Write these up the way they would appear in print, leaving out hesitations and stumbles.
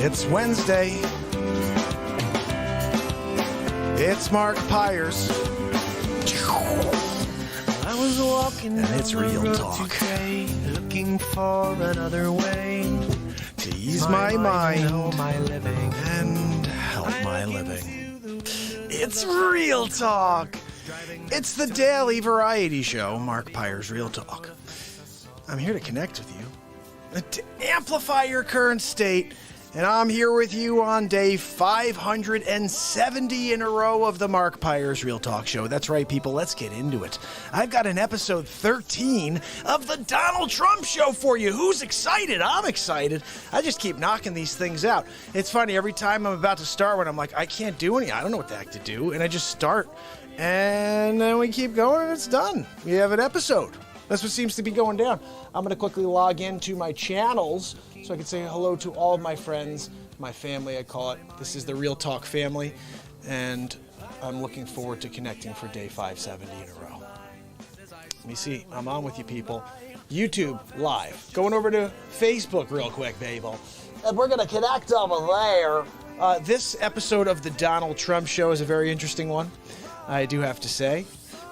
It's Wednesday. It's Mark Pyers. I was walking and it's Real Talk. Today, looking for another way to ease my mind and help my living. It's Real Talk. It's the daily variety show, Mark Pyers' Real Talk. I'm here to connect with you, to amplify your current state, and I'm here with you on day 570 in a row of the Mark Pyers' Real Talk show. That's right, people. Let's get into it. I've got an episode 13 of the Donald Trump show for you. Who's excited? I'm excited. I just keep knocking these things out. It's funny. Every time I'm about to start one, I'm like, I can't do any. I don't know what the heck to do. And I just start. And then we keep going and it's done. We have an episode. That's what seems to be going down. I'm going to quickly log into my channels so I can say hello to all of my friends, my family, I call it. This is the Real Talk family, and I'm looking forward to connecting for day 570 in a row. Let me see. I'm on with you people. YouTube live. Going over to Facebook real quick, baby. And we're going to connect over there. This episode of the Donald Trump show is a very interesting one, I do have to say.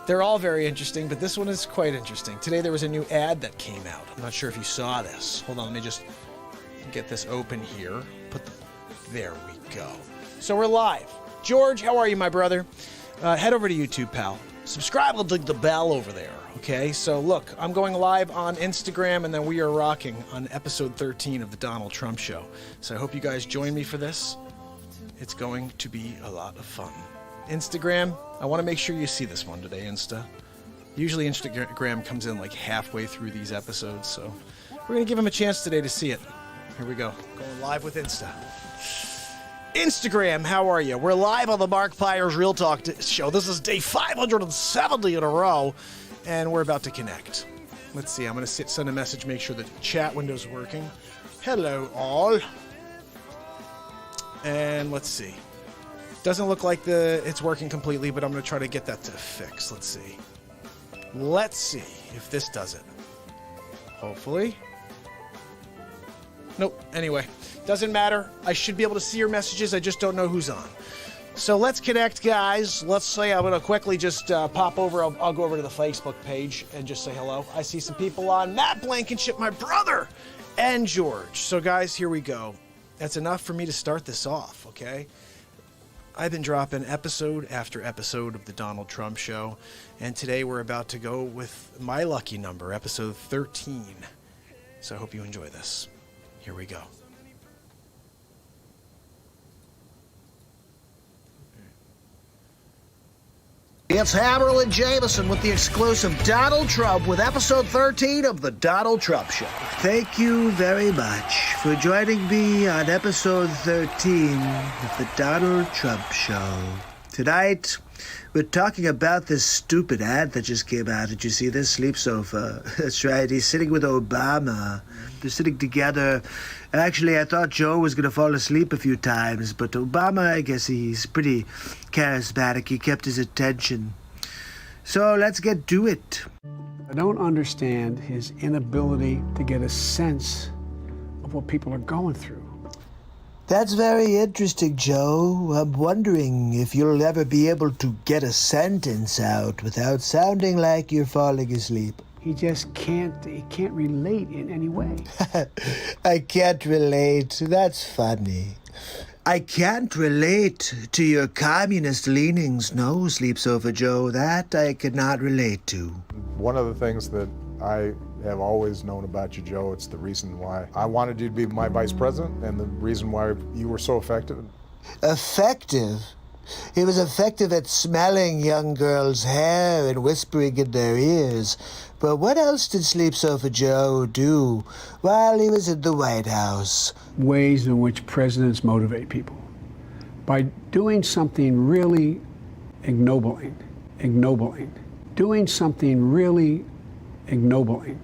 They're all very interesting, but this one is quite interesting. Today there was a new ad that came out. I'm not sure if you saw this. Hold on, let me just get this open here. There we go. So we're live. George, how are you, my brother? Head over to YouTube, pal. Subscribe and click the bell over there, okay? So look, I'm going live on Instagram, and then we are rocking on episode 13 of the Donald Trump show. So I hope you guys join me for this. It's going to be a lot of fun. Instagram, I want to make sure you see this one today, Insta. Usually Instagram comes in like halfway through these episodes, so we're going to give them a chance today to see it. Here we go. Going live with Insta. Instagram, how are you? We're live on the Mark Pyers' Real Talk show. This is day 570 in a row, and we're about to connect. Let's see, I'm going to send a message, make sure the chat window's working. Hello, all. And let's see. Doesn't look like it's working completely, but I'm going to try to get that to fix. Let's see. Let's see if this does it. Hopefully. Nope. Anyway, doesn't matter. I should be able to see your messages. I just don't know who's on. So let's connect, guys. Let's say I'm going to quickly just pop over. I'll go over to the Facebook page and just say hello. I see some people on. Matt Blankenship, my brother, and George. So, guys, here we go. That's enough for me to start this off, okay? I've been dropping episode after episode of the Donald Trump show, and today we're about to go with my lucky number, episode 13. So I hope you enjoy this. Here we go. It's Hammerlin Jamison with the exclusive Donald Trump with episode 13 of the Donald Trump show. Thank you very much for joining me on episode 13 of the Donald Trump show. Tonight, we're talking about this stupid ad that just came out. Did you see this? Sleep sofa. That's right. He's sitting with Obama. They're sitting together. Actually, I thought Joe was going to fall asleep a few times, but Obama, I guess he's pretty charismatic. He kept his attention. So let's get to it. I don't understand his inability to get a sense of what people are going through. That's very interesting, Joe. I'm wondering if you'll ever be able to get a sentence out without sounding like you're falling asleep. He just can't relate in any way. I can't relate. That's funny. I can't relate to your communist leanings, no, Sleep Sofa Joe. That I could not relate to. One of the things that I have always known about you, Joe, it's the reason why I wanted you to be my vice president and the reason why you were so effective. Effective? He was effective at smelling young girls' hair and whispering in their ears. But what else did Sleep Sofa Joe do while he was in the White House? Ways in which presidents motivate people. By doing something really ignobling. Doing something really ignobling.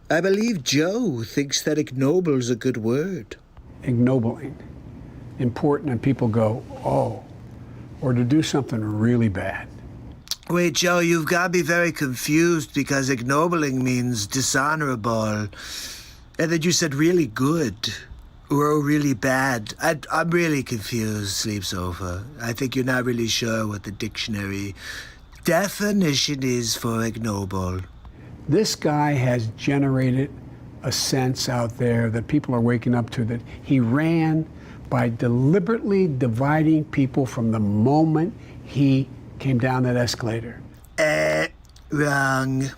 I believe Joe thinks that ignoble's a good word. Ignobling. Important, and people go, oh. Or to do something really bad. Wait, Joe, you've got me very confused because ignobling means dishonorable. And then you said really good or really bad. I'm really confused, Sleep Sofa. I think you're not really sure what the dictionary definition is for ignoble. This guy has generated a sense out there that people are waking up to, that he ran by deliberately dividing people from the moment he came down that escalator. Wrong.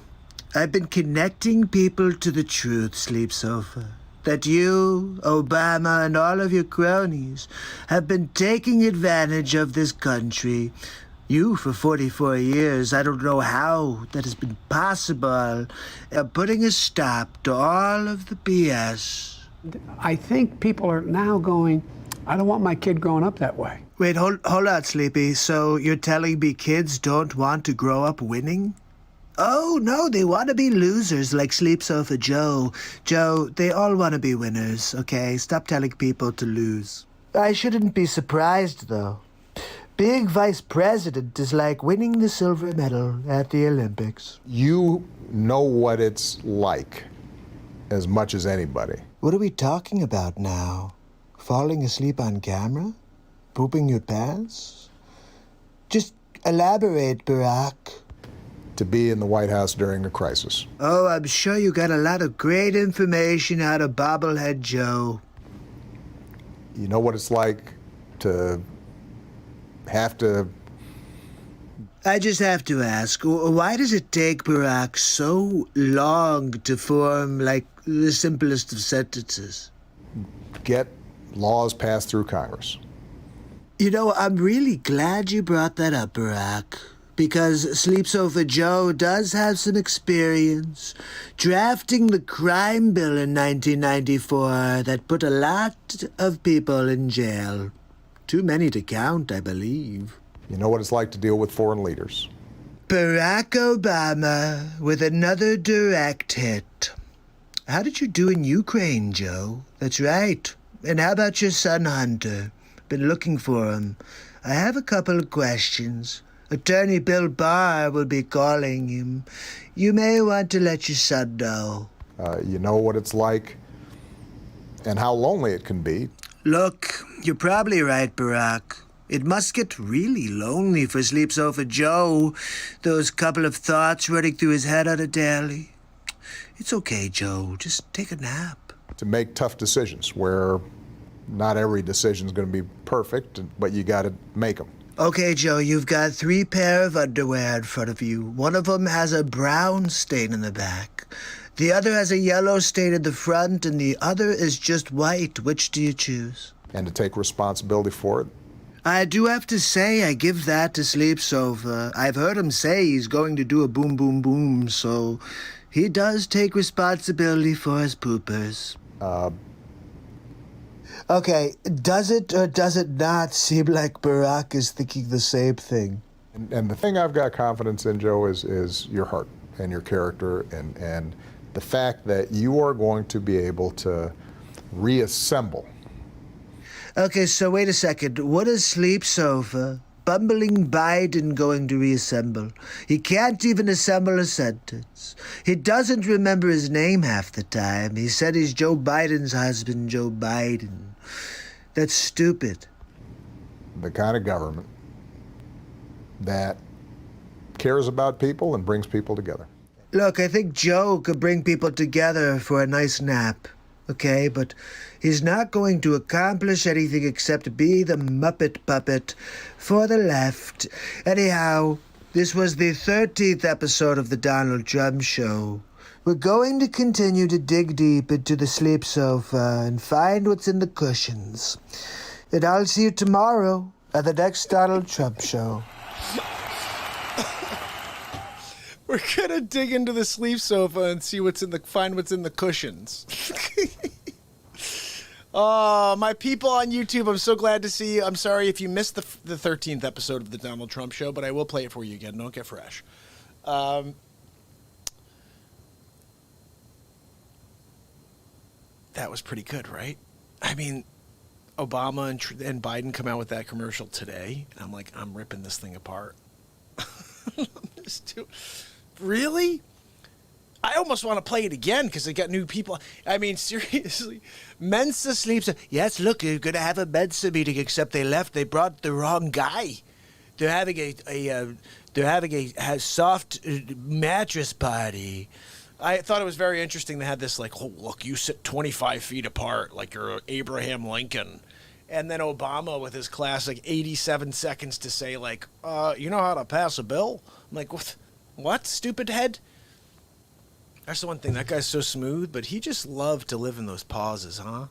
I've been connecting people to the truth, Sleep Sofa. That you, Obama, and all of your cronies have been taking advantage of this country. You for 44 years. I don't know how that has been possible. Putting a stop to all of the BS. I think people are now going, I don't want my kid growing up that way. Wait, hold on, Sleepy. So you're telling me kids don't want to grow up winning? Oh, no, they want to be losers like Sleep Sofa Joe. Joe, they all want to be winners, okay? Stop telling people to lose. I shouldn't be surprised, though. Being vice president is like winning the silver medal at the Olympics. You know what it's like as much as anybody. What are we talking about now? Falling asleep on camera? Pooping your pants? Just elaborate, Barack. To be in the White House during a crisis. Oh, I'm sure you got a lot of great information out of Bobblehead Joe. You know what it's like to have to... I just have to ask, why does it take Barack so long to form, like, the simplest of sentences? get laws passed through Congress. You know, I'm really glad you brought that up, Barack, because Sleep Sofa Joe does have some experience drafting the crime bill in 1994 that put a lot of people in jail. Too many to count, I believe. You know what it's like to deal with foreign leaders. Barack Obama with another direct hit. How did you do in Ukraine, Joe? That's right. And how about your son, Hunter? Been looking for him. I have a couple of questions. Attorney Bill Barr will be calling him. You may want to let your son know. You know what it's like and how lonely it can be. Look, you're probably right, Barack. It must get really lonely for Sleep Sofa Joe, those couple of thoughts running through his head on a daily. It's okay, Joe. Just take a nap. To make tough decisions where not every decision is going to be perfect, but you got to make them. Okay, Joe, you've got 3 pair of underwear in front of you. One of them has a brown stain in the back. The other has a yellow stain in the front, and the other is just white. Which do you choose? And to take responsibility for it. I do have to say I give that to Sleep Sofa. I've heard him say he's going to do a boom, boom, boom, so he does take responsibility for his poopers. Okay, does it or does it not seem like Barack is thinking the same thing? And the thing I've got confidence in, Joe, is your heart and your character and the fact that you are going to be able to reassemble. Okay, so wait a second. What is Sleep Sofa, bumbling Biden, going to reassemble? He can't even assemble a sentence. He doesn't remember his name half the time. He said he's Joe Biden's husband, Joe Biden. That's stupid. The kind of government that cares about people and brings people together. Look, I think Joe could bring people together for a nice nap, okay? But he's not going to accomplish anything except be the Muppet puppet for the left. Anyhow, this was the 13th episode of the Donald Trump Show. We're going to continue to dig deep into the Sleep Sofa and find what's in the cushions. And I'll see you tomorrow at the next Donald Trump Show. We're gonna dig into the Sleep Sofa and see find what's in the cushions. Oh, my people on YouTube, I'm so glad to see you. I'm sorry if you missed the 13th episode of the Donald Trump Show, but I will play it for you again. Don't get fresh. That was pretty good, right? I mean, Obama and Biden come out with that commercial today, and I'm like, I'm ripping this thing apart. Really? I almost want to play it again because they got new people. I mean, seriously, Mensa sleeps. Yes, look, you're going to have a Mensa meeting, except they left. They brought the wrong guy. They're having a soft mattress party. I thought it was very interesting. They had this like, oh, look, you sit 25 feet apart like you're Abraham Lincoln. And then Obama with his classic 87 seconds to say like, you know how to pass a bill? I'm like, what, stupid head? That's the one thing. That guy's so smooth, but he just loved to live in those pauses, huh?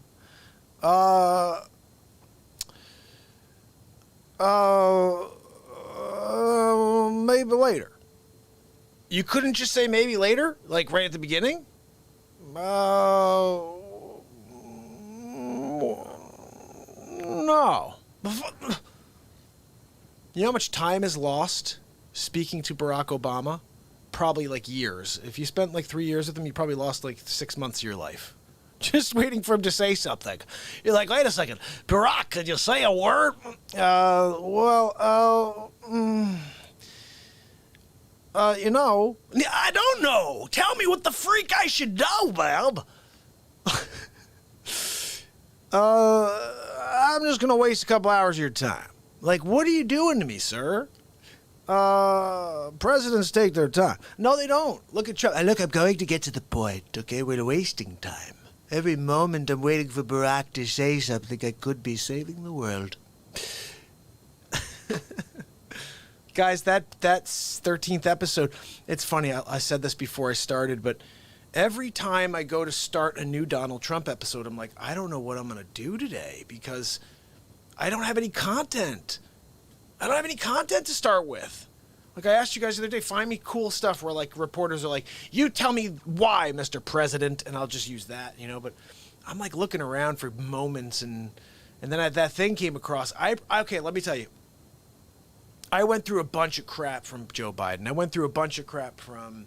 Maybe later. You couldn't just say maybe later? Like right at the beginning? No. You know how much time is lost speaking to Barack Obama? Probably like years. If you spent like 3 years with him, you probably lost like 6 months of your life. Just waiting for him to say something. You're like, wait a second. Barack, could you say a word? You know. I don't know. Tell me what the freak I should know, Bob. I'm just going to waste a couple hours of your time. Like, what are you doing to me, sir? Presidents take their time. No, they don't. Look at Trump. Look, I'm going to get to the point, okay? We're wasting time. Every moment I'm waiting for Barack to say something, I could be saving the world. Guys, that's 13th episode. It's funny, I said this before I started, but every time I go to start a new Donald Trump episode, I'm like, I don't know what I'm going to do today because I don't have any content. I don't have any content to start with. Like I asked you guys the other day, find me cool stuff where like reporters are like, you tell me why, Mr. President, and I'll just use that, you know. But I'm like looking around for moments, and then that thing came across. Okay, let me tell you. I went through a bunch of crap from Joe Biden. I went through a bunch of crap from,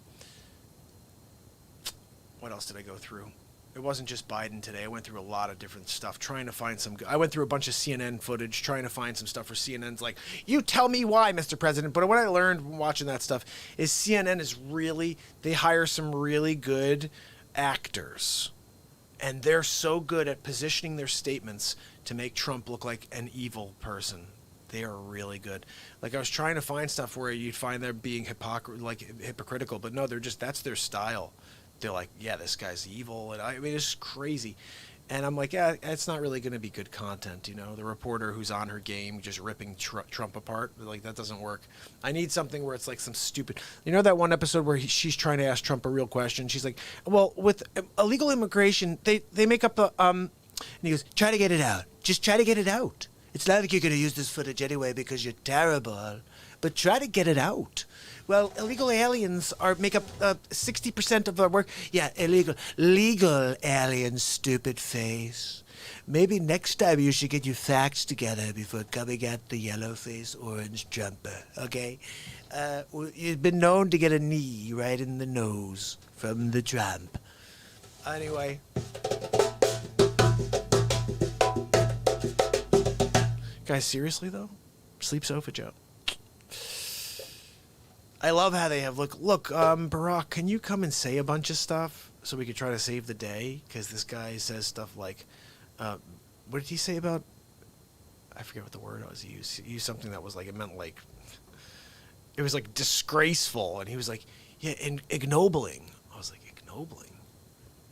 what else did I go through? It wasn't just Biden today. I went through a lot of different stuff trying to find some. I went through a bunch of CNN footage trying to find some stuff for CNN's like, you tell me why, Mr. President. But what I learned from watching that stuff is CNN is really, they hire some really good actors. And they're so good at positioning their statements to make Trump look like an evil person. They are really good. Like I was trying to find stuff where you'd find them being hypocritical, but no, that's their style. They're like, yeah, this guy's evil, and I mean, it's crazy. And I'm like, yeah, it's not really going to be good content, you know. The reporter who's on her game, just ripping Trump apart, like that doesn't work. I need something where it's like some stupid, you know, that one episode where she's trying to ask Trump a real question. She's like, well, with illegal immigration, they make up the and he goes, try to get it out. Just try to get it out. It's not like you're going to use this footage anyway because you're terrible, but try to get it out. Well, illegal aliens make up 60% of our work. Yeah, legal aliens, stupid face. Maybe next time you should get your facts together before coming at the yellow face orange Trumper, okay? You've been known to get a knee right in the nose from the Trump. Anyway. Guys, seriously though? Sleep sofa Joe. I love how they have, look, Barack, can you come and say a bunch of stuff so we could try to save the day? Because this guy says stuff like, what did he say about, I forget what the word was. He used something that was like, it meant like, it was like disgraceful. And he was like, yeah, ignobling. I was like, ignobling?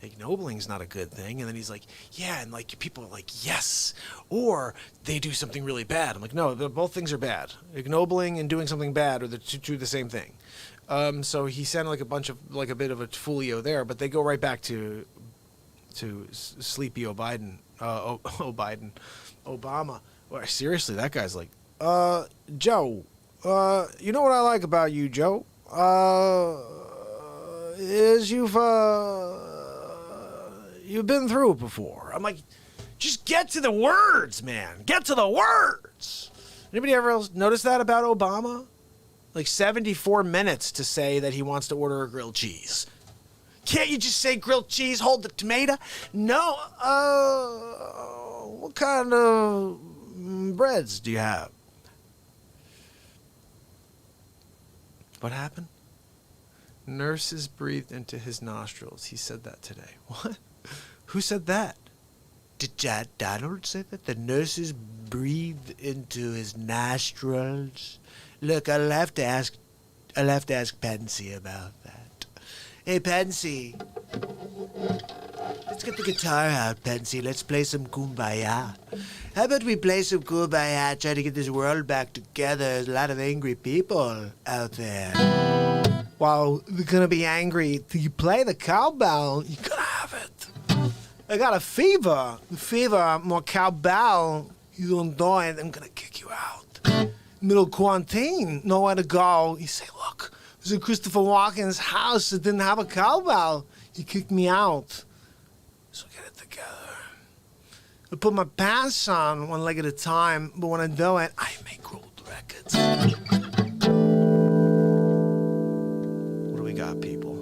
Ignobling's not a good thing. And then he's like, yeah, and like people are like, yes, or they do something really bad. I'm like, no, both things are bad. Ignobling and doing something bad are the same thing. So he sounded like a bit of a folio there, but they go right back to sleepy Obama. Well, seriously, that guy's like, Joe, you know what I like about you, Joe? Is you've been through it before. I'm like, just get to the words, man. Get to the words. Anybody ever else notice that about Obama? Like 74 minutes to say that he wants to order a grilled cheese. Can't you just say grilled cheese, hold the tomato? No. What kind of breads do you have? What happened? Nurses breathed into his nostrils. He said that today. What? Who said that? Did Donald say that? The nurses breathed into his nostrils? Look, I'll have to ask Pansy about that. Hey, Pansy. Let's get the guitar out, Pansy. Let's play some Kumbaya. How about we play some Kumbaya, try to get this world back together? There's a lot of angry people out there. Well, they're gonna be angry. You play the cowbell, you gotta have it. I got a fever. More cowbell. You don't do it, I'm gonna kick you out. Middle quarantine, nowhere to go. You say, look, there's a Christopher Walken's house that didn't have a cowbell. He kicked me out. So get it together. I put my pants on one leg at a time, but when I do it, I make gold records. What do we got, people?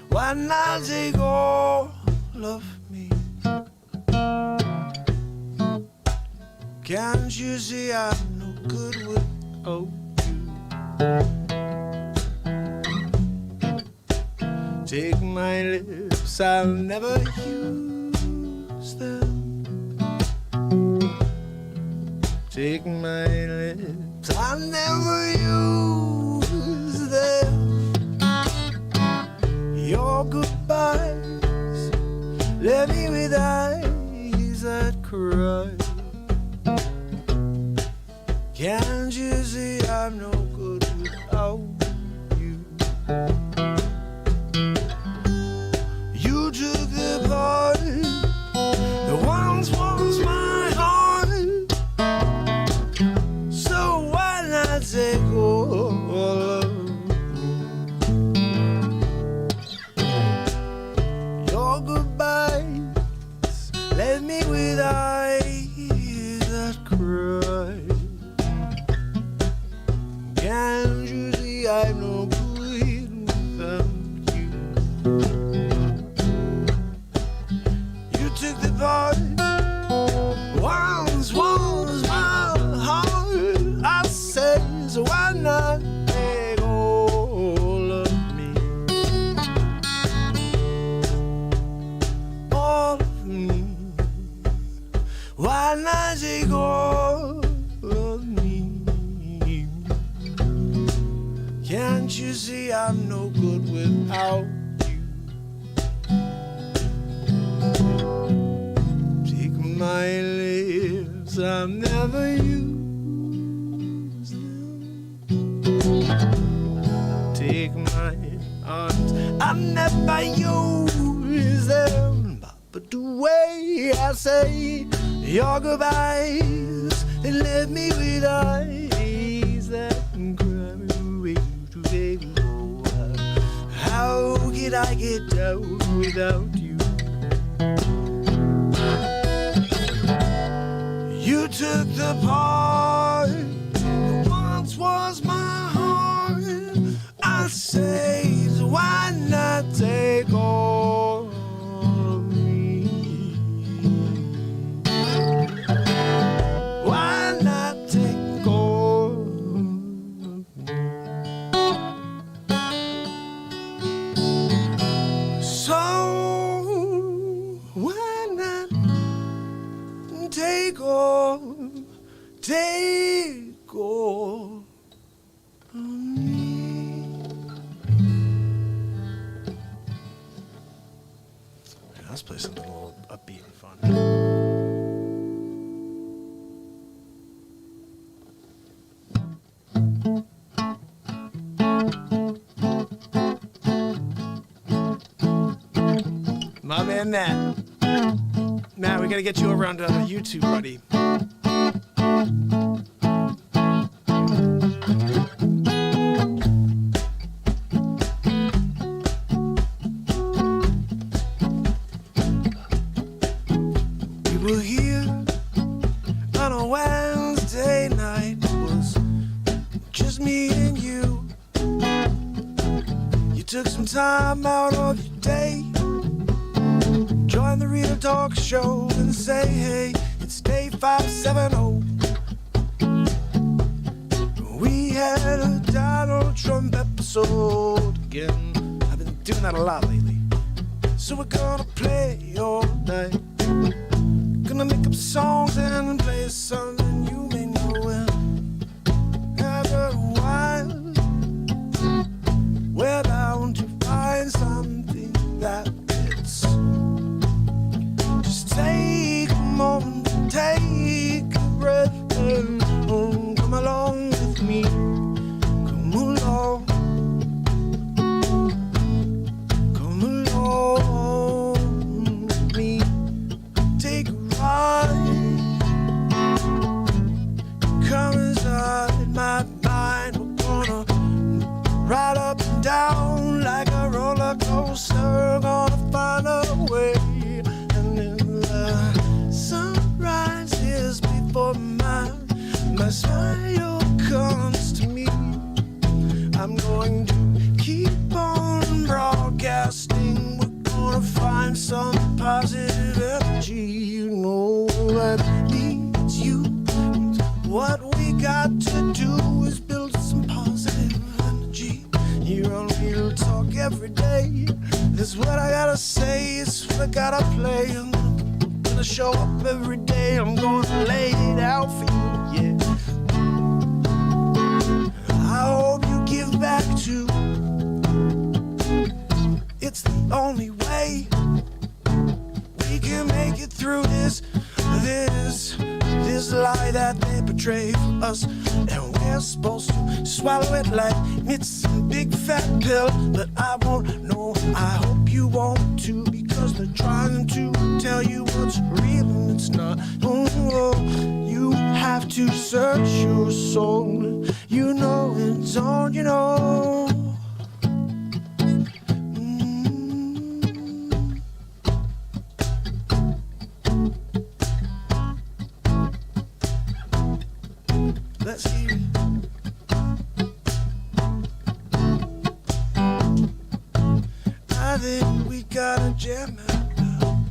Why not take all of me? Can't you see I'm no good without you? Take my lips, I'll never use them. Take my lips, I'll never use them. Your goodbyes left me with eyes that cry. Can't you see I'm no good without you? You took the part that once was my heart. So why not take all of me? Your goodbyes left me with eyes that cry. Can't you see I'm no good without you? You took the part once was my heart. I said, so why not take all of me? All of me. Why not take all of me? Can't you see I'm no good without you? Take my lips, I'll never use them. Take my arms, I'll never use them. But the way I say your goodbyes, they left me with eyes that cry. How could I get down without you? You took the part that once was my heart. I say, so why not take all of me? Why not take all of me? So why not take all of me? Yeah, let's play something a little upbeat and fun. My man Nat. Now we gotta get you over onto YouTube, buddy. We were here on a Wednesday night. It was just me and you. You took some time out of your day. Join the Real Talk show and say, hey, it's day 570. We had a Donald Trump episode again. I've been doing that a lot lately. So we're gonna play all night. Gonna make up songs and play something you may know. And after a while, we're bound to find something that fits. Just take a moment, take a breath, and come along with me. Come along. Come along with me. Take a ride. Come inside my mind. We're gonna ride up and down like a roller coaster. Gonna find a way. And then the sun rises before my smile comes to me. I'm going to keep on broadcasting. We're gonna find some positive energy. You know that leads you. What we got to do is build some positive energy. Here on Real Talk every day. This is what I gotta say. It's what I gotta play. I'm gonna show up every day. I'm gonna lay it out for you. Yeah. I hope you give back too. It's the only way we can make it through this lie that they portray for us. And we're supposed to swallow it like it's a big fat pill. But I won't, no, I hope you won't too. Because they're trying to tell you what's real and it's not. Oh, you have to search your soul. You know it's on, you know. Let's hear it. I think we gotta jam out now.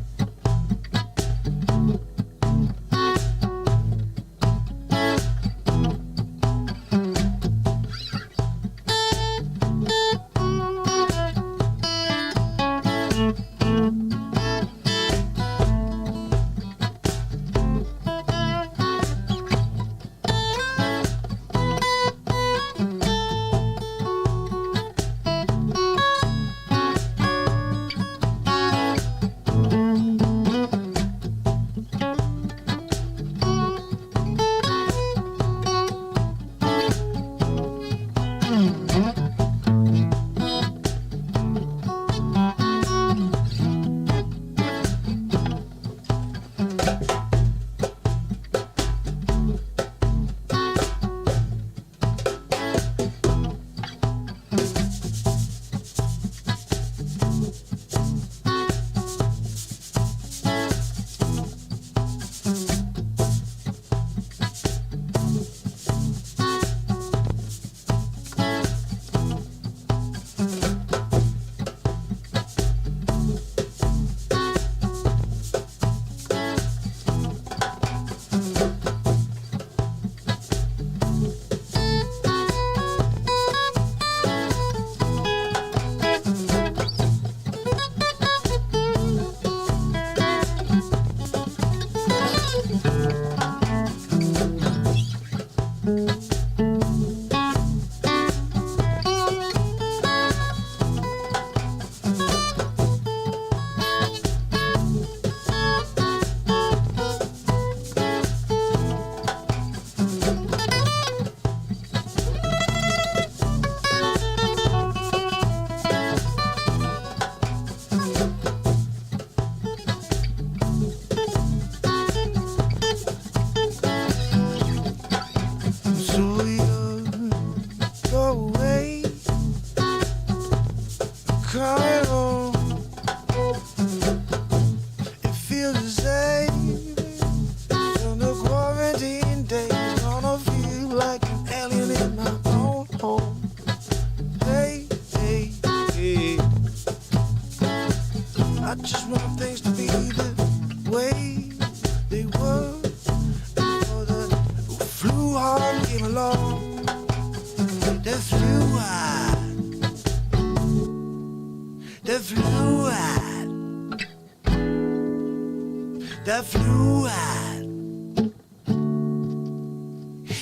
The fluid.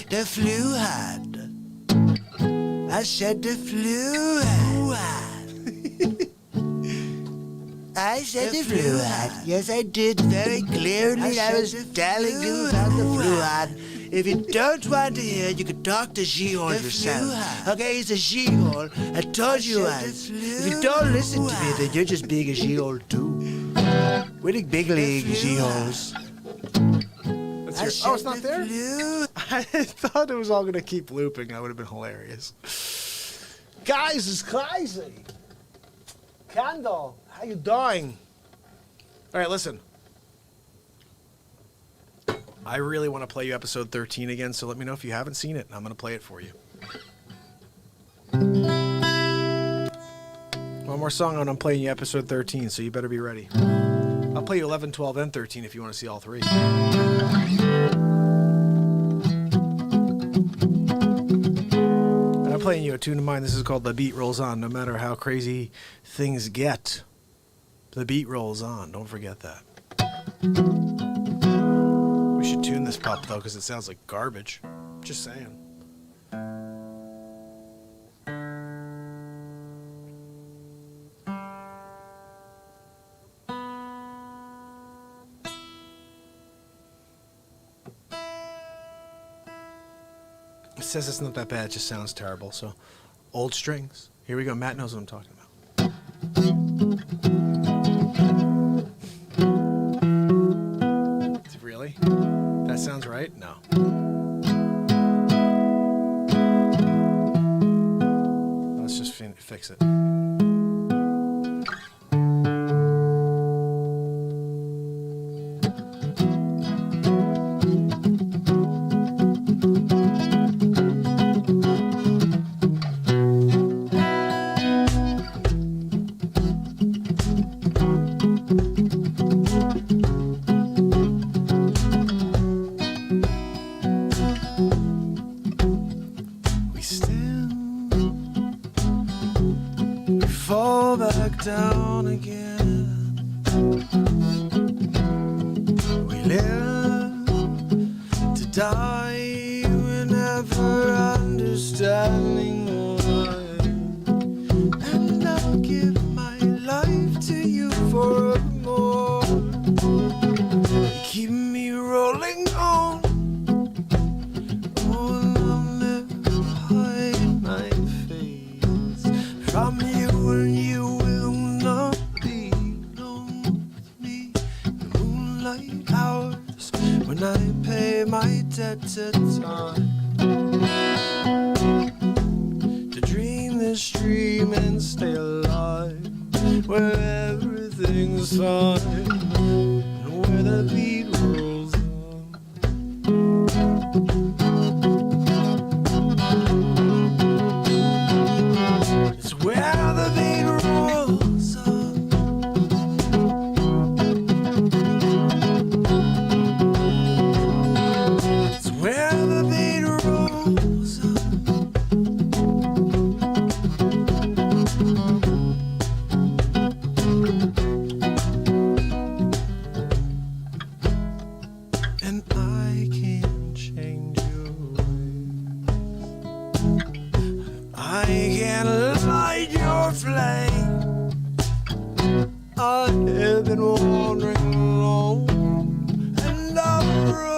The fluid. I said the fluid. I said the fluid. Yes, I did very clearly. I was telling you about the fluid. If you don't want to hear, you can talk to She-Hole yourself. Okay, it's a She-Hole. I told you once. If you don't listen to me, then you're just being a She-Hole too. We're the big league She-Holes. Oh, it's not there? I thought it was all going to keep looping. That would have been hilarious. Guys, it's crazy. Kendall, how you doing? All right, listen. I really want to play you episode 13 again, so let me know if you haven't seen it. I'm going to play it for you. One more song and I'm playing you episode 13, so you better be ready. I'll play you 11, 12, and 13 if you want to see all three. I'm playing you a tune of mine. This is called The Beat Rolls On. No matter how crazy things get, the beat rolls on. Don't forget that. We should tune this pup, though, because it sounds like garbage. Just saying. It says it's not that bad, it just sounds terrible. So, old strings. Here we go. Matt knows what I'm talking about. Really? That sounds right? No. Let's just fix it. Fall back down again. We live to die. We're never understanding why. And I'll give my life to you forevermore. Keep me rolling on. Oh, and I'll never hide my face from you. And you will not be alone with me. The moonlight hours when I pay my debt to time. To dream this dream and stay alive, where everything's fine, and where the beat rolls on. It's where the beat rolls on. It's where the beat rolls on. And I can't change your ways. I can't light your flame. I have been wandering alone, and I've grown.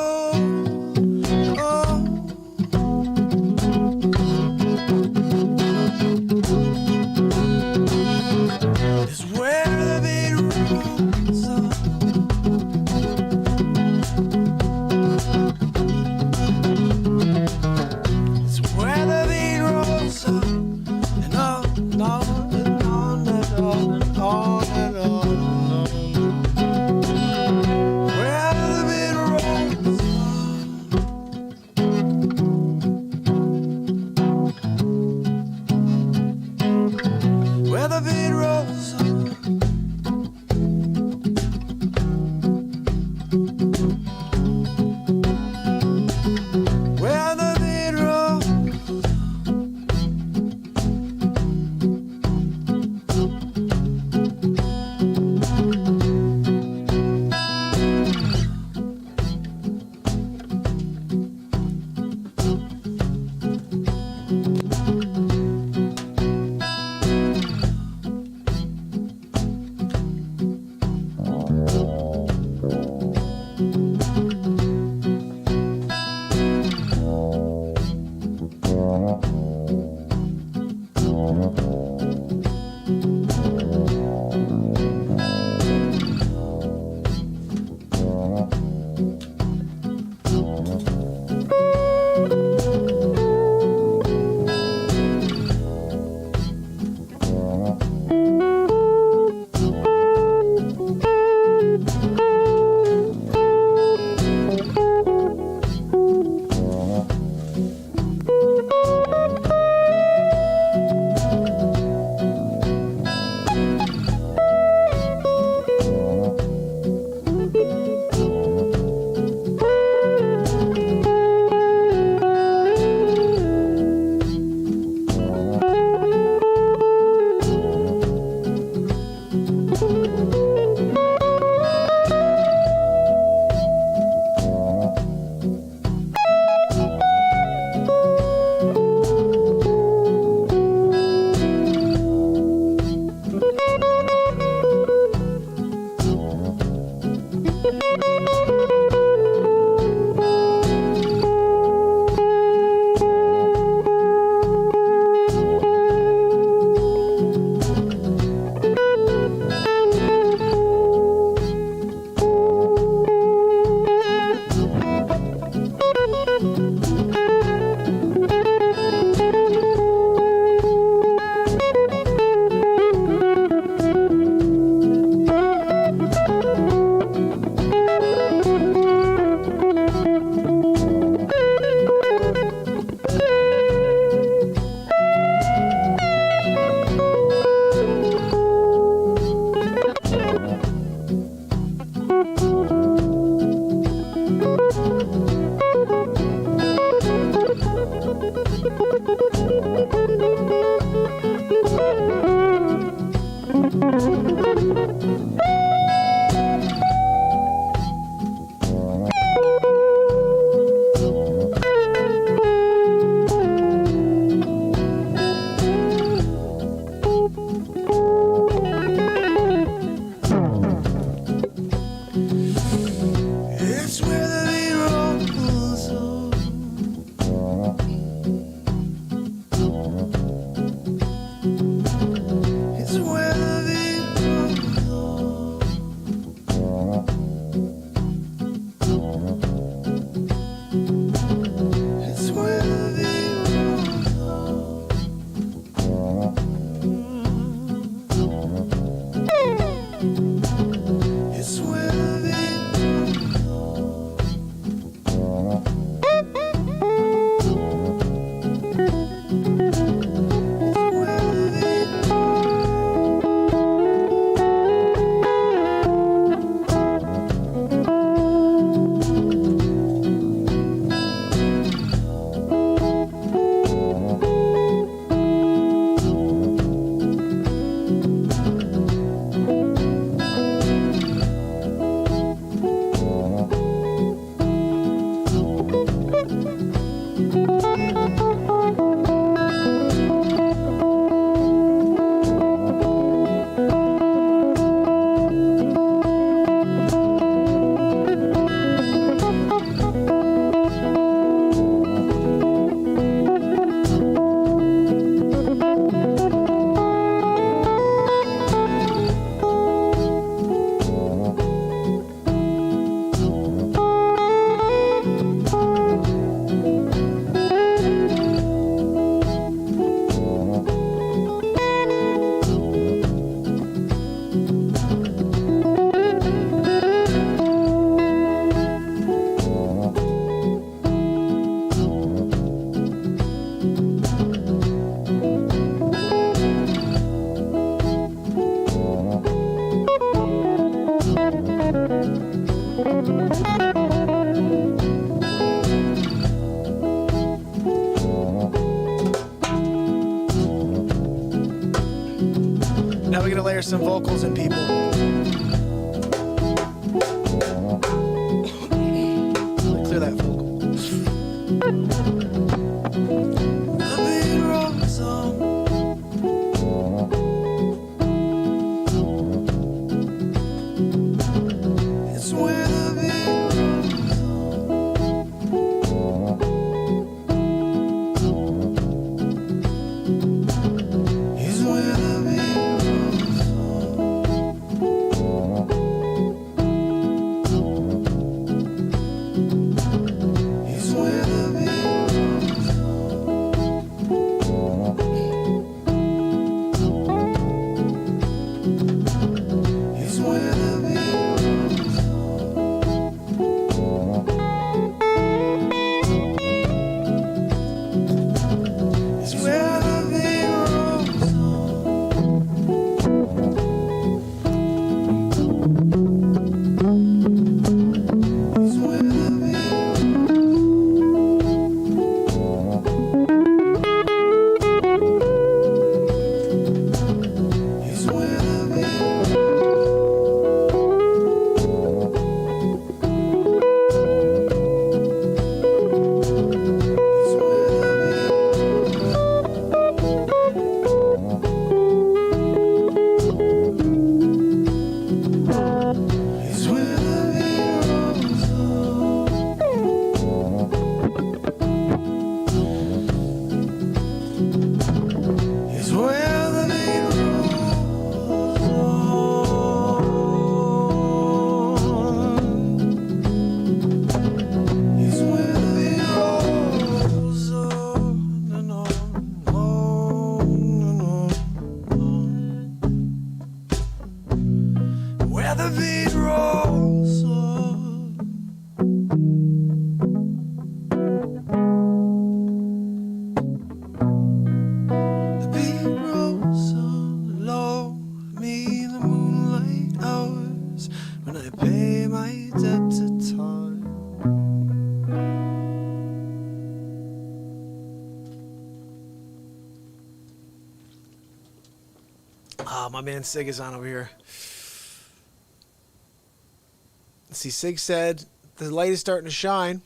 It's where the beat rolls on. It's where the beat rolls on. And on and on and on and on and on and on and on. layer some vocals in, people. Clear that vocal. My man Sig is on over here. Let's see, Sig said the light is starting to shine,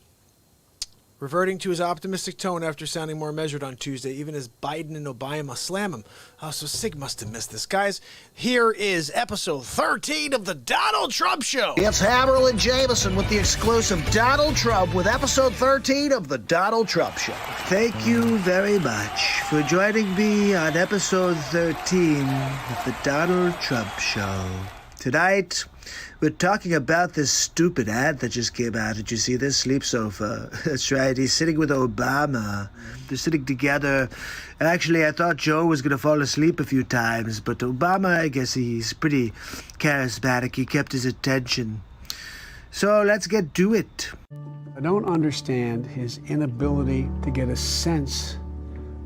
reverting to his optimistic tone after sounding more measured on Tuesday, even as Biden and Obama slam him. Oh, so Sig must have missed this. Guys, here is episode 13 of the Donald Trump Show. It's Hammerlin Jamison with the exclusive Donald Trump with episode 13 of the Donald Trump Show. Thank you very much for joining me on episode 13 of the Donald Trump Show. Tonight, we're talking about this stupid ad that just came out. Did you see this? Sleep Sofa. That's right. He's sitting with Obama. They're sitting together. Actually, I thought Joe was going to fall asleep a few times, but Obama, I guess he's pretty charismatic. He kept his attention. So let's get to it. I don't understand his inability to get a sense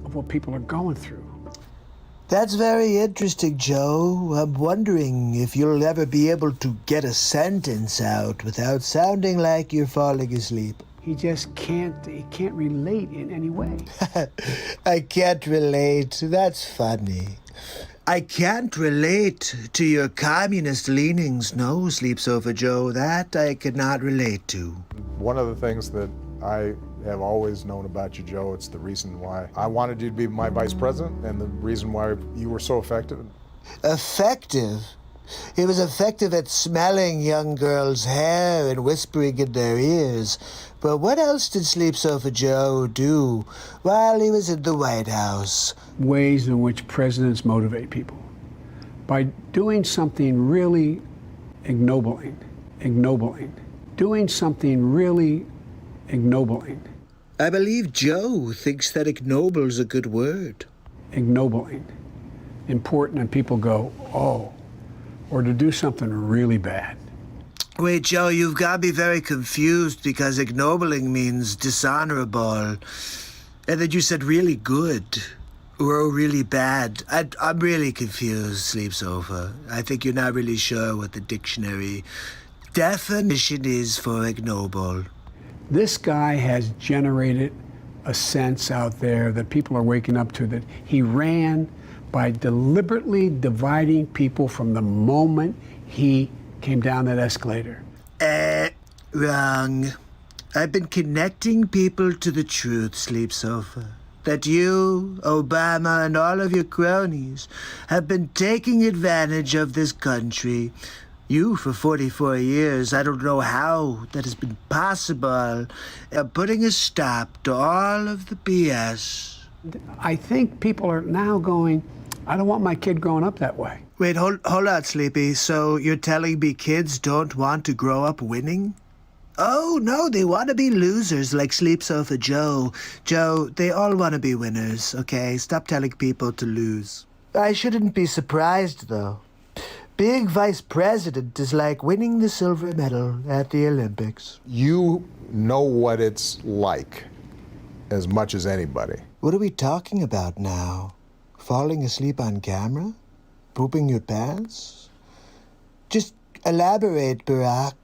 of what people are going through. That's very interesting, Joe. I'm wondering if you'll ever be able to get a sentence out without sounding like you're falling asleep. He just can't relate in any way. I can't relate. That's funny. I can't relate to your communist leanings, no, Sleep Sofa Joe. That I cannot relate to. One of the things that I have always known about you, Joe, it's the reason why I wanted you to be my vice president and the reason why you were so effective. Effective? He was effective at smelling young girls' hair and whispering in their ears. But what else did Sleep Sofa Joe do while he was in the White House? Ways in which presidents motivate people. By doing something really ignobling. Doing something really ignobling. I believe Joe thinks that ignoble's a good word. Ignobling. Important, and people go, oh. Or to do something really bad. Wait, Joe, you've got me very confused because ignobling means dishonorable. And then you said really good or really bad. I'm really confused, Sleep Sofa. I think you're not really sure what the dictionary definition is for ignoble. This guy has generated a sense out there that people are waking up to, that he ran by deliberately dividing people from the moment he came down that escalator. Wrong. I've been connecting people to the truth, Sleep Sofa. That you, Obama, and all of your cronies have been taking advantage of this country. You for 44 years. I don't know how that has been possible. Putting a stop to all of the BS. I think people are now going, I don't want my kid growing up that way. Wait, hold on, Sleepy. So you're telling me kids don't want to grow up winning? Oh, no, they want to be losers like Sleep Sofa Joe. Joe, they all want to be winners, okay? Stop telling people to lose. I shouldn't be surprised, though. Being vice president is like winning the silver medal at the Olympics. You know what it's like as much as anybody. What are we talking about now? Falling asleep on camera? Pooping your pants? Just elaborate, Barack.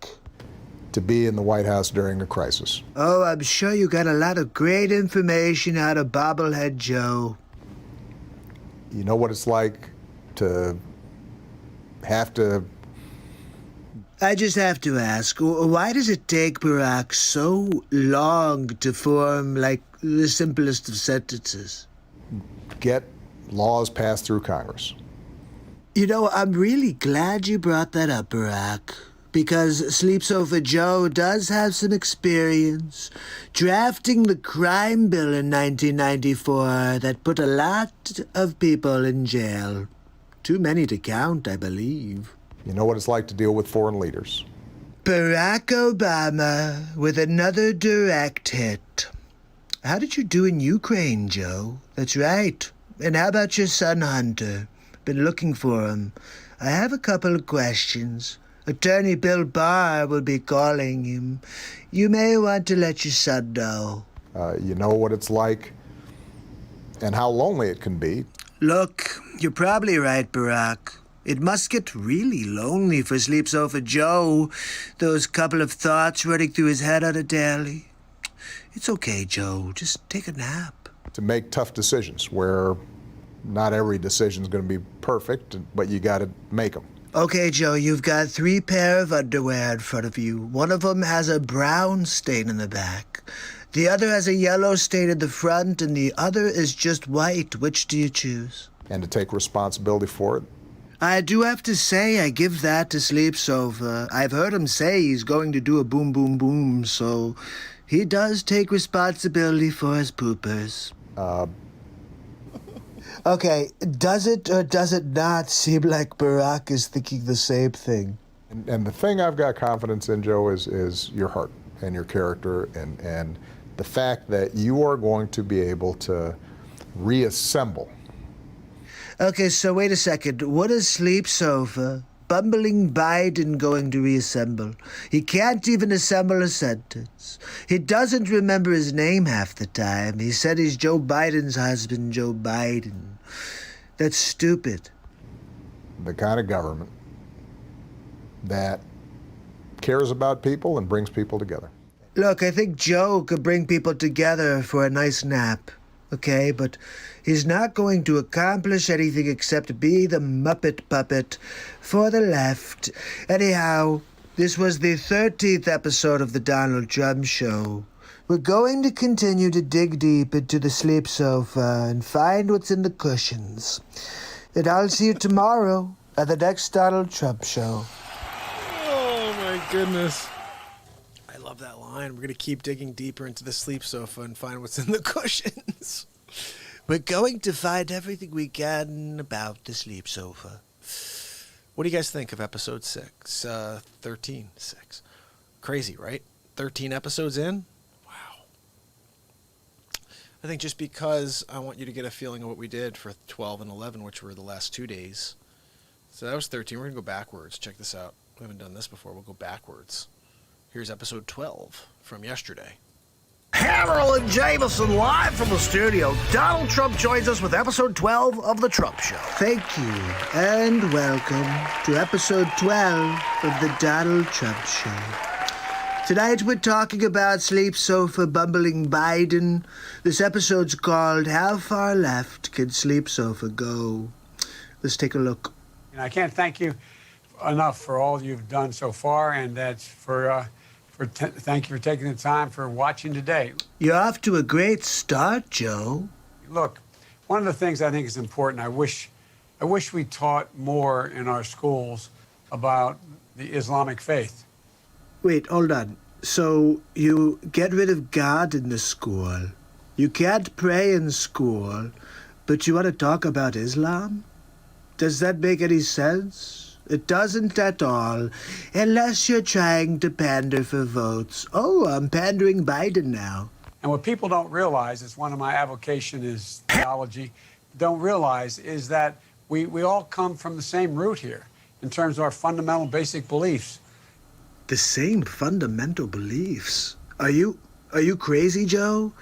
To be in the White House during a crisis. Oh, I'm sure you got a lot of great information out of Bobblehead Joe. You know what it's like to have to... I just have to ask, why does it take Barack so long to form, like, the simplest of sentences? get laws passed through Congress. You know, I'm really glad you brought that up, Barack, because Sleep Sofa Joe does have some experience drafting the crime bill in 1994 that put a lot of people in jail. Too many to count, I believe. You know what it's like to deal with foreign leaders. Barack Obama with another direct hit. How did you do in Ukraine, Joe? That's right. And how about your son, Hunter? Been looking for him. I have a couple of questions. Attorney Bill Barr will be calling him. You may want to let your son know. You know what it's like and how lonely it can be. Look, you're probably right, Barack. It must get really lonely for Sleep Sofa Joe, those couple of thoughts running through his head on a daily. It's okay, Joe. Just take a nap. To make tough decisions where not every decision is going to be perfect, but you got to make them. Okay, Joe, you've got 3 pair of underwear in front of you. One of them has a brown stain in the back. The other has a yellow stain in the front, and the other is just white. Which do you choose? And to take responsibility for it. I do have to say I give that to Sleep Sofa. I've heard him say he's going to do a boom, boom, boom, so he does take responsibility for his poopers. Okay, does it or does it not seem like Barack is thinking the same thing? And the thing I've got confidence in, Joe, is your heart and your character and the fact that you are going to be able to reassemble. Okay, so wait a second. What is Sleep Sofa, bumbling Biden, going to reassemble? He can't even assemble a sentence. He doesn't remember his name half the time. He said he's Joe Biden's husband, Joe Biden. That's stupid. The kind of government that cares about people and brings people together. Look, I think Joe could bring people together for a nice nap, okay? But he's not going to accomplish anything except be the Muppet puppet for the left. Anyhow, this was the 13th episode of the Donald Trump Show. We're going to continue to dig deep into the Sleep Sofa and find what's in the cushions. And I'll see you tomorrow at the next Donald Trump Show. Oh, my goodness. I love that line. We're going to keep digging deeper into the Sleep Sofa and find what's in the cushions. We're going to find everything we can about the Sleep Sofa. What do you guys think of episode 6? 13. 6. Crazy, right? 13 episodes in? Wow. I think just because I want you to get a feeling of what we did for 12 and 11, which were the last 2 days. So that was 13. We're going to go backwards. Check this out. We haven't done this before. We'll go backwards. Here's episode 12 from yesterday. Hammerlin Jamison live from the studio. Donald Trump joins us with episode 12 of The Trump Show. Thank you, and welcome to episode 12 of the Donald Trump Show. Tonight we're talking about Sleep Sofa bumbling Biden. This episode's called How Far Left Can Sleep Sofa Go? Let's take a look. And I can't thank you enough for all you've done so far, and that's thank you for taking the time for watching today. You're off to a great start, Joe. Look, one of the things I think is important, I wish we taught more in our schools about the Islamic faith. Wait, hold on. So you get rid of God in the school. You can't pray in school, but you want to talk about Islam? Does that make any sense? It doesn't at all, unless you're trying to pander for votes. Oh, I'm pandering Biden now. And what people don't realize, is one of my avocation is theology, don't realize is that we all come from the same root here in terms of our fundamental basic beliefs. The same fundamental beliefs. Are you crazy, Joe?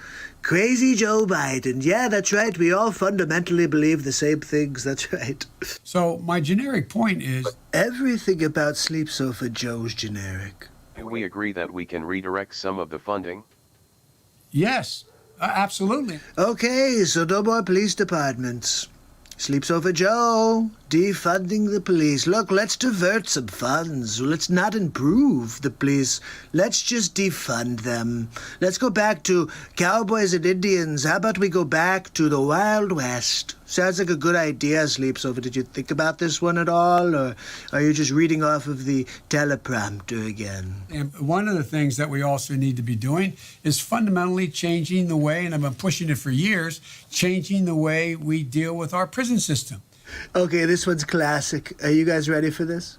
Crazy Joe Biden. Yeah, that's right. We all fundamentally believe the same things. That's right. So my generic point is... Everything about Sleep Sofa Joe's generic. Do we agree that we can redirect some of the funding? Yes, absolutely. Okay, so no more police departments. Sleep Sofa Joe, defunding the police. Look, let's divert some funds. Let's not improve the police. Let's just defund them. Let's go back to cowboys and Indians. How about we go back to the Wild West? Sounds like a good idea, Sleep Sofa. Did you think about this one at all, or are you just reading off of the teleprompter again? And one of the things that we also need to be doing is fundamentally changing the way, and I've been pushing it for years, changing the way we deal with our prison system. Okay, this one's classic. Are you guys ready for this?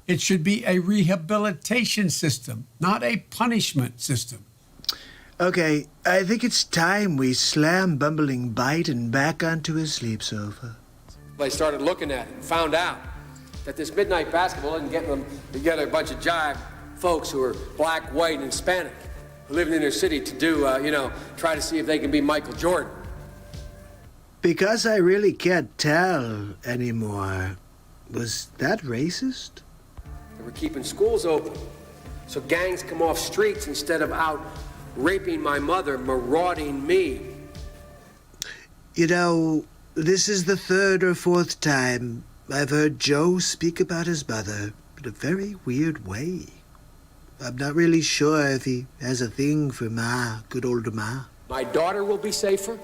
It should be a rehabilitation system, not a punishment system. Okay, I think it's time we slam bumbling Biden back onto his sleep sofa. I started looking at it and found out that this midnight basketball isn't getting them together, a bunch of jive folks who are black, white, and Hispanic, who live in their city to do, try to see if they can be Michael Jordan. Because I really can't tell anymore. Was that racist? They were keeping schools open so gangs come off streets instead of out raping my mother, marauding me. You know, this is the third or fourth time I've heard Joe speak about his mother in a very weird way. I'm not really sure if he has a thing for Ma, good old Ma. My daughter will be safer.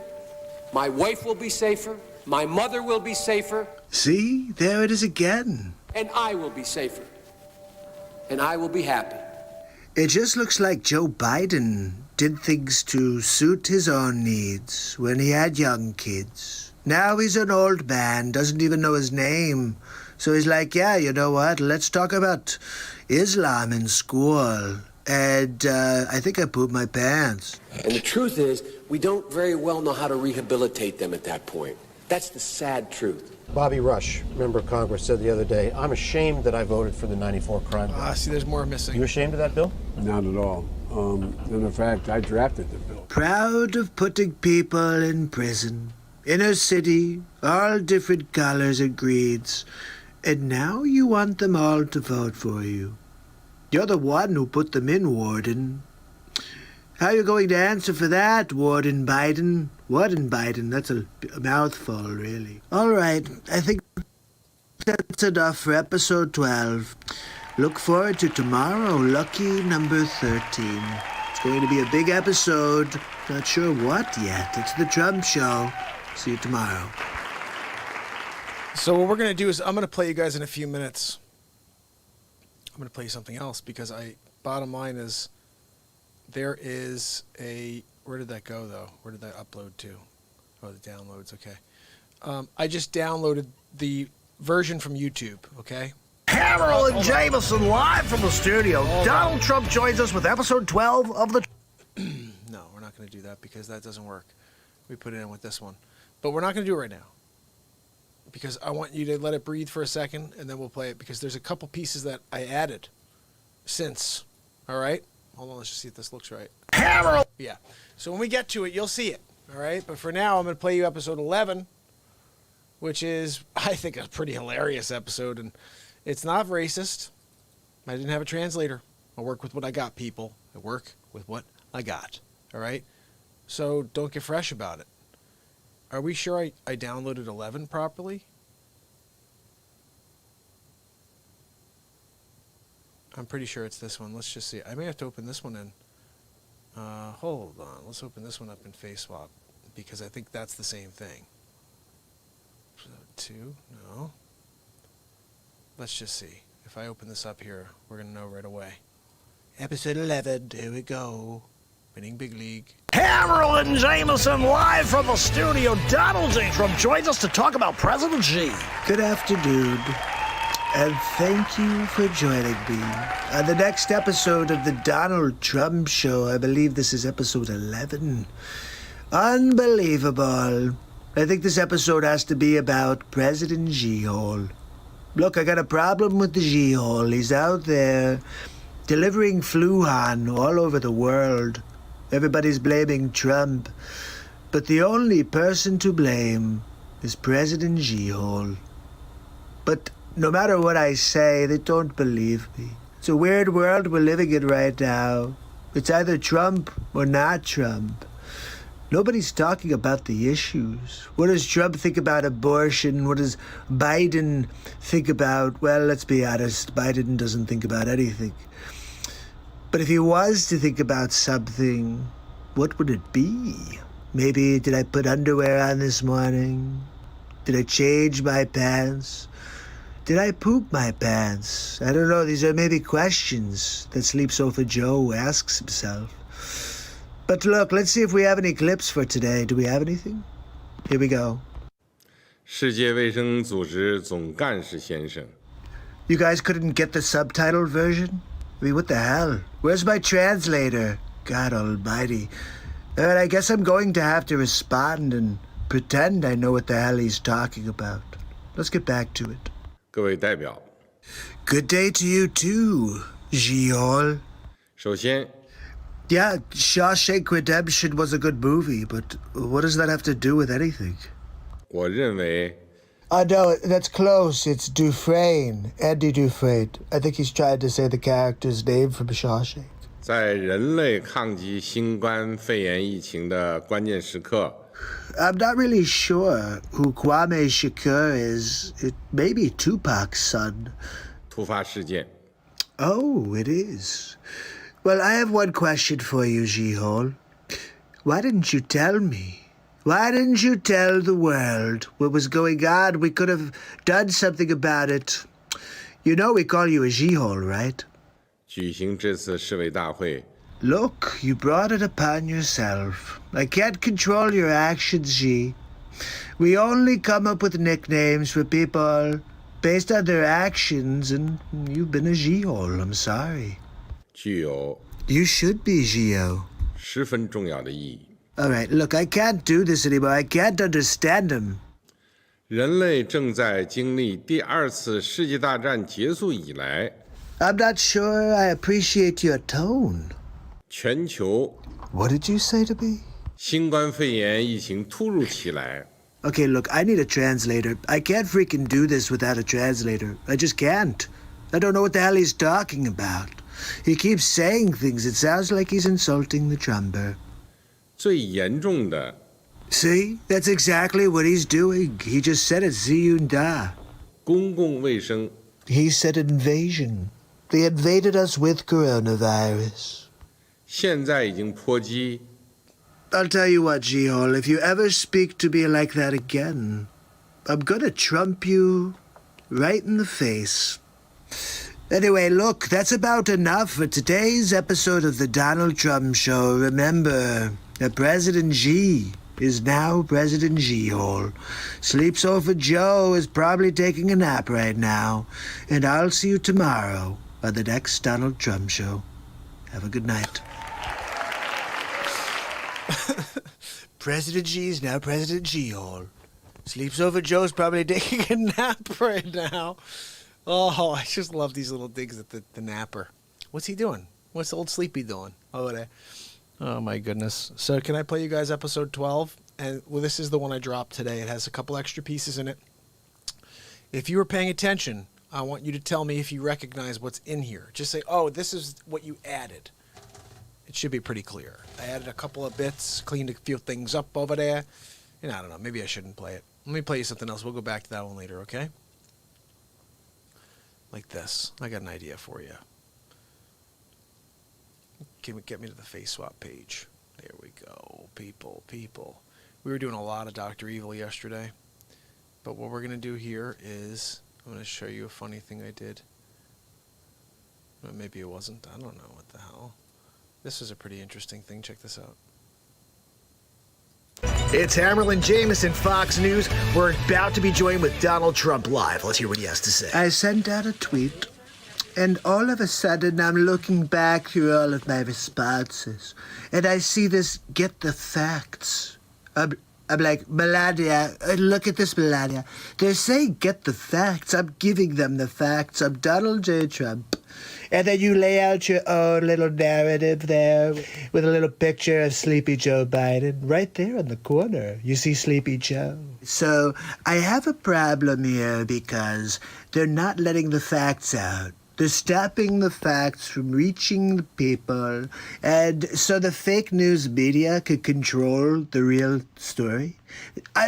My wife will be safer. My mother will be safer. See, there it is again. And I will be safer. And I will be happy. It just looks like Joe Biden did things to suit his own needs when he had young kids. Now he's an old man, doesn't even know his name. So he's like, yeah, you know what? Let's talk about Islam in school. And I think I pooped my pants. And the truth is, we don't very well know how to rehabilitate them at that point. That's the sad truth. Bobby Rush, member of Congress, said the other day, I'm ashamed that I voted for the 94 crime bill. See, there's more missing. You ashamed of that bill? Not at all. In fact, I drafted the bill. Proud of putting people in prison, inner city, all different colors and creeds. And now you want them all to vote for you. You're the one who put them in, Warden. How are you going to answer for that, Warden Biden? Warden Biden, that's a mouthful, really. All right, I think that's enough for episode 12. Look forward to tomorrow, lucky number 13. It's going to be a big episode. Not sure what yet. It's the Trump Show. See you tomorrow. So what we're going to do is I'm going to play you guys in a few minutes. I'm going to play you something else because bottom line is there is a, where did that go though? Where did that upload to? Oh, the downloads, okay. I just downloaded the version from YouTube, okay? Hammerlin and Jamison live from the studio. Donald Trump joins us with episode 12 of the... No, we're not going to do that because that doesn't work. We put it in with this one. But we're not going to do it right now. Because I want you to let it breathe for a second, and then we'll play it, because there's a couple pieces that I added since. All right? Hold on, let's just see if this looks right. Hammer! Yeah. So when we get to it, you'll see it. All right? But for now, I'm going to play you episode 11, which is, I think, a pretty hilarious episode. And it's not racist. I didn't have a translator. I work with what I got, people. I work with what I got. All right? So don't get fresh about it. Are we sure I downloaded 11 properly? I'm pretty sure it's this one. Let's just see. I may have to open this one in. Hold on. Let's open this one up in FaceSwap because I think that's the same thing. 2? No. Let's just see. If I open this up here, we're going to know right away. Episode 11. Here we go. Winning Big League. Hammerlin Jamison live from the studio. Donald J. Trump joins us to talk about President G. Good afternoon, and thank you for joining me on the next episode of the Donald Trump Show. I believe this is episode 11. Unbelievable. I think this episode has to be about President G-Hole. Look, I got a problem with the G-Hole. He's out there delivering Fluhan all over the world. Everybody's blaming Trump, but the only person to blame is President G-Hole. But no matter what I say, they don't believe me. It's a weird world we're living in right now. It's either Trump or not Trump. Nobody's talking about the issues. What does Trump think about abortion? What does Biden think about? Well, let's be honest, Biden doesn't think about anything. But if he was to think about something, what would it be? Maybe, did I put underwear on this morning? Did I change my pants? Did I poop my pants? I don't know. These are maybe questions that Sleep Sofa Joe asks himself. But look, let's see if we have any clips for today. Do we have anything? Here we go. 世界卫生组织总干事先生 You guys couldn't get the subtitled version? I mean, what the hell? Where's my translator? God almighty. All right, I guess I'm going to have to respond and pretend I know what the hell he's talking about. Let's get back to it. 各位代表 Good day to you too, Giol. 首先 Yeah, Shawshank Redemption was a good movie, but what does that have to do with anything? 我认为 Oh, no, that's close. It's Dufresne. Andy Dufresne. I think he's trying to say the character's name from Shawshank. 在人类抗击新冠肺炎疫情的关键时刻 I'm not really sure who Kwame Shakur is. It may be Tupac's son. 突发事件 Oh, it is. Well, I have one question for you, Jihol. Why didn't you tell me? Why didn't you tell the world what was going on? We could have done something about it. You know we call you a Jihol, right? 举行这次市委大会 Look, you brought it upon yourself. I can't control your actions, G. We only come up with nicknames for people based on their actions, and you've been a Jihol. I'm sorry. 具有 You should be, Gio. 十分重要的意义 All right, look, I can't do this anymore. I can't understand him. 人类正在经历第二次世界大战结束以来 I'm not sure I appreciate your tone. 全球 What did you say to me? 新冠肺炎疫情突如其来 Okay, look, I need a translator. I can't freaking do this without a translator. I just can't. I don't know what the hell he's talking about. He keeps saying things. It sounds like he's insulting the drummer. 最严重的 See? That's exactly what he's doing. He just said it, Ziyunda. 公共卫生 He said invasion. They invaded us with coronavirus. 现在已经波及 I'll tell you what, Gihol, if you ever speak to me like that again, I'm gonna trump you right in the face. Anyway, look, that's about enough for today's episode of the Donald Trump Show. Remember that President G is now President G-Hole. Sleep Sofa Joe is probably taking a nap right now. And I'll see you tomorrow on the next Donald Trump Show. Have a good night. President G is now President G-Hole. Sleep Sofa Joe's probably taking a nap right now. Oh, I just love these little digs at the napper. What's he doing? What's old Sleepy doing? Oh, my goodness. So can I play you guys episode 12? And well, this is the one I dropped today. It has a couple extra pieces in it. If you were paying attention, I want you to tell me if you recognize what's in here. Just say, oh, this is what you added. It should be pretty clear. I added a couple of bits, cleaned a few things up over there. And I don't know, maybe I shouldn't play it. Let me play you something else. We'll go back to that one later, okay? Like this. I got an idea for you. get me to the FaceSwap page. There we go. People. We were doing a lot of Dr. Evil yesterday. But what we're going to do here is I'm going to show you a funny thing I did. Well, maybe it wasn't. I don't know what the hell. This is a pretty interesting thing. Check this out. It's Hammerlin, Jamison, Fox News. We're about to be joined with Donald Trump live. Let's hear what he has to say. I sent out a tweet, and all of a sudden I'm looking back through all of my responses, and I see this get the facts. I'm like, Melania, look at this, Melania. They're saying get the facts. I'm giving them the facts. I'm Donald J. Trump. And then you lay out your own little narrative there with a little picture of Sleepy Joe Biden. Right there in the corner, you see Sleepy Joe. So I have a problem here because they're not letting the facts out. They're stopping the facts from reaching the people, and so the fake news media could control the real story.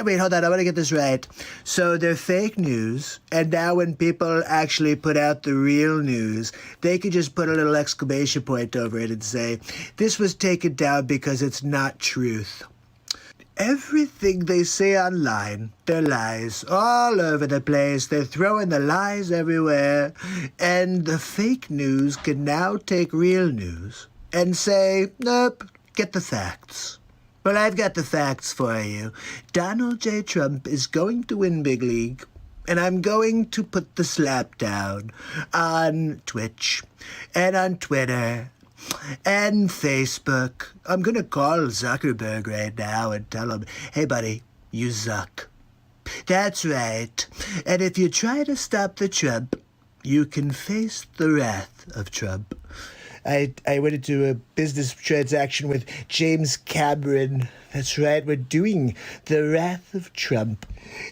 Wait, hold on, I want to get this right. So they're fake news, and now when people actually put out the real news, they could just put a little exclamation point over it and say, this was taken down because it's not truth. Everything they say online, they're lies all over the place. They're throwing the lies everywhere. And the fake news can now take real news and say, nope, get the facts. Well, I've got the facts for you. Donald J. Trump is going to win Big League, and I'm going to put the slap down on Twitch and on Twitter and Facebook. I'm going to call Zuckerberg right now and tell him, hey, buddy, you zuck. That's right. And if you try to stop the Trump, you can face the wrath of Trump. I went into a business transaction with James Cameron. That's right, we're doing The Wrath of Trump.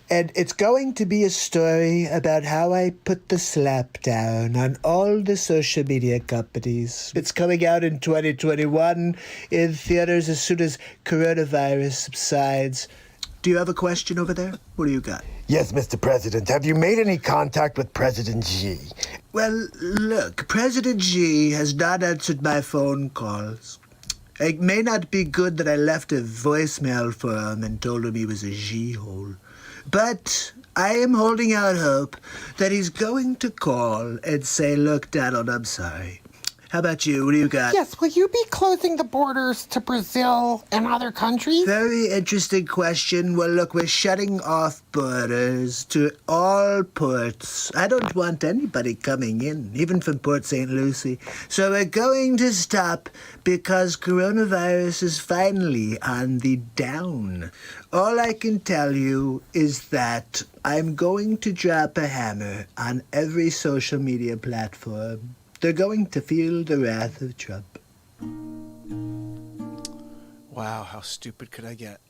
And it's going to be a story about how I put the slap down on all the social media companies. It's coming out in 2021 in theaters as soon as coronavirus subsides. Do you have a question over there? What do you got? Yes, Mr. President. Have you made any contact with President Xi? Well, look, President Xi has not answered my phone calls. It may not be good that I left a voicemail for him and told him he was a Xi-hole. But I am holding out hope that he's going to call and say, look, Donald, I'm sorry. How about you? What do you got? Yes, will you be closing the borders to Brazil and other countries? Very interesting question. Well, look, we're shutting off borders to all ports. I don't want anybody coming in, even from Port St. Lucie. So we're going to stop because coronavirus is finally on the down. All I can tell you is that I'm going to drop a hammer on every social media platform. They're going to feel the wrath of Trump. Wow, how stupid could I get?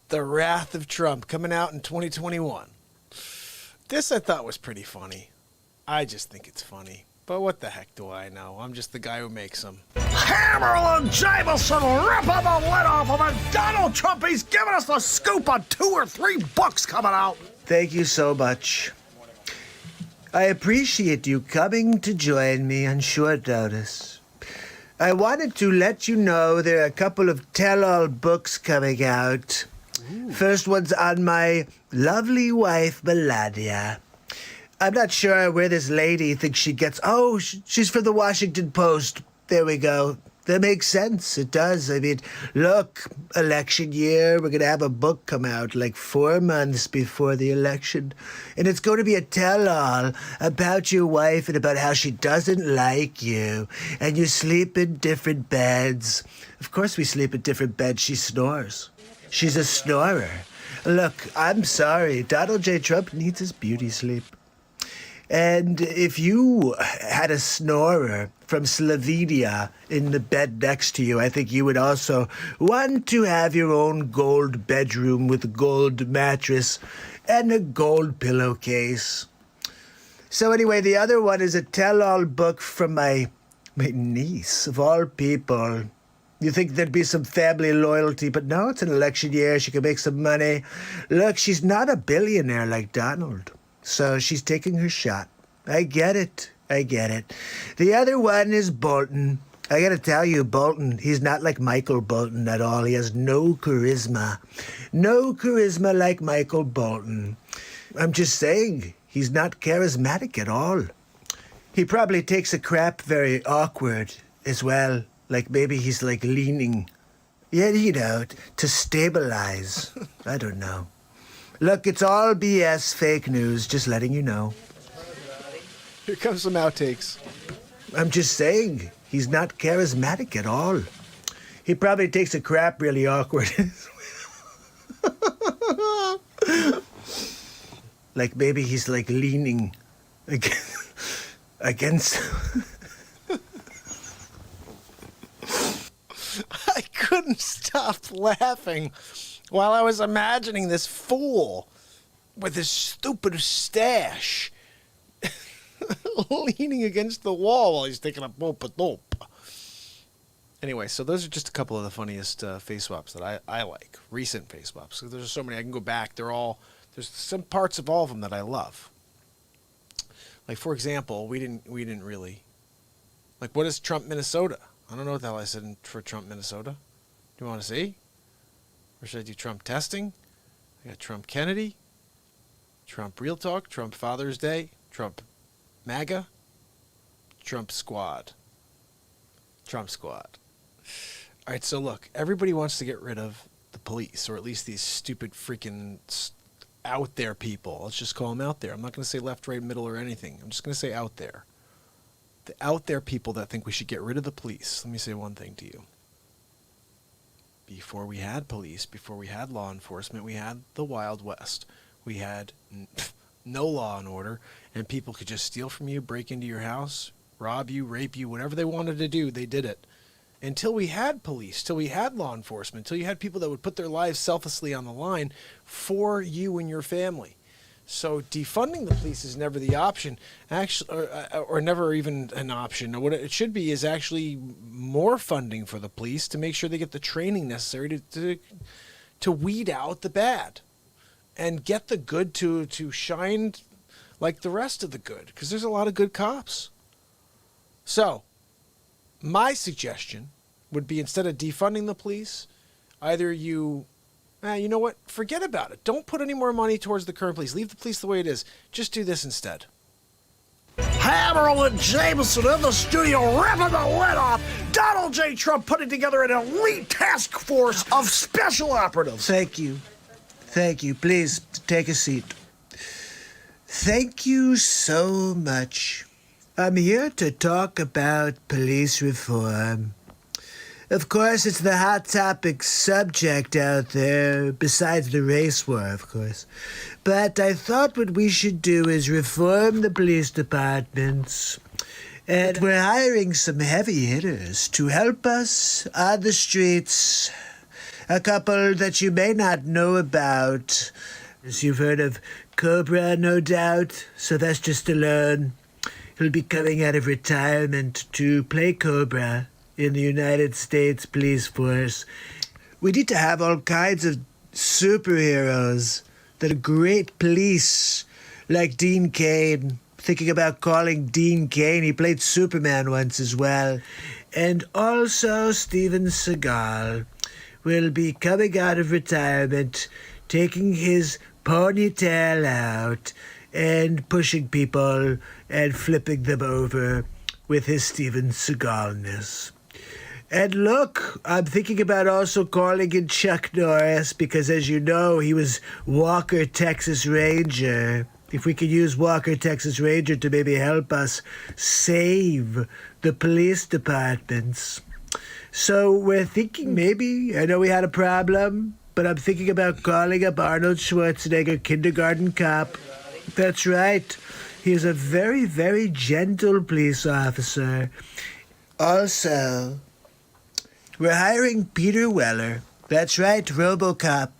The Wrath of Trump coming out in 2021. This I thought was pretty funny. I just think it's funny. But what the heck do I know? I'm just the guy who makes them. Hammerlin, Jamison, ripping the lid off of it. Donald Trump, he's giving us the scoop on 2 or 3 books coming out. Thank you so much. I appreciate you coming to join me on short notice. I wanted to let you know there are a couple of tell-all books coming out. Ooh. First one's on my lovely wife, Melania. I'm not sure where this lady thinks she gets... Oh, she's from the Washington Post. There we go. That makes sense. It does. I mean, look, election year, we're going to have a book come out like 4 months before the election. And it's going to be a tell-all about your wife and about how she doesn't like you. And you sleep in different beds. Of course we sleep in different beds. She snores. She's a snorer. Look, I'm sorry. Donald J. Trump needs his beauty sleep. And if you had a snorer from Slovenia in the bed next to you, I think you would also want to have your own gold bedroom with a gold mattress and a gold pillowcase. So anyway, the other one is a tell-all book from my niece, of all people. You think there'd be some family loyalty, but no, it's an election year. She can make some money. Look, she's not a billionaire like Donald. So she's taking her shot. I get it. I get it. The other one is Bolton. I gotta tell you, Bolton, he's not like Michael Bolton at all. He has no charisma. No charisma like Michael Bolton. I'm just saying, he's not charismatic at all. He probably takes a crap very awkward as well. Like maybe he's like leaning, yeah, you know, to stabilize. I don't know. Look, it's all BS, fake news, just letting you know. Here comes some outtakes. I'm just saying, he's not charismatic at all. He probably takes a crap really awkward. Like maybe he's like leaning against. I couldn't stop laughing while I was imagining this fool with his stupid stash leaning against the wall while he's taking a dope. Anyway, so those are just a couple of the funniest face swaps that I like. Recent face swaps. So there's so many I can go back. There's some parts of all of them that I love. Like for example, we didn't really like, what is Trump Minnesota? I don't know what the hell I said for Trump Minnesota. Do you want to see? Or should I do Trump testing? I got Trump Kennedy, Trump Real Talk, Trump Father's Day, Trump MAGA, Trump Squad. Trump Squad. All right, so look, everybody wants to get rid of the police, or at least these stupid freaking out there people. Let's just call them out there. I'm not going to say left, right, middle, or anything. I'm just going to say out there. The out there people that think we should get rid of the police. Let me say one thing to you. Before we had police, before we had law enforcement, we had the Wild West. We had no law and order, and people could just steal from you, break into your house, rob you, rape you, whatever they wanted to do, they did it. Until we had police, till we had law enforcement, till you had people that would put their lives selflessly on the line for you and your family. So defunding the police is never the option, actually, or never even an option. What it should be is actually more funding for the police to make sure they get the training necessary to weed out the bad and get the good to shine like the rest of the good, because there's a lot of good cops. So my suggestion would be, instead of defunding the police, either you know what? Forget about it. Don't put any more money towards the current police. Leave the police the way it is. Just do this instead. Hammerlin, Jamison in the studio, ripping the lid off. Donald J. Trump putting together an elite task force of special operatives. Thank you. Thank you. Please take a seat. Thank you so much. I'm here to talk about police reform. Of course, it's the hot topic subject out there, besides the race war, of course. But I thought what we should do is reform the police departments. And we're hiring some heavy hitters to help us on the streets. A couple that you may not know about. As you've heard of Cobra, no doubt. Sylvester Stallone. He'll be coming out of retirement to play Cobra in the United States Police Force. We need to have all kinds of superheroes that are great police, like Dean Cain. Thinking about calling Dean Cain. He played Superman once as well. And also Steven Seagal will be coming out of retirement, taking his ponytail out and pushing people and flipping them over with his Steven Seagalness. And look, I'm thinking about also calling in Chuck Norris, because as you know, he was Walker, Texas Ranger. If we could use Walker, Texas Ranger to maybe help us save the police departments. So we're thinking maybe, I know we had a problem, but I'm thinking about calling up Arnold Schwarzenegger, kindergarten cop. That's right. He is a very, very gentle police officer. Also, we're hiring Peter Weller. That's right, RoboCop.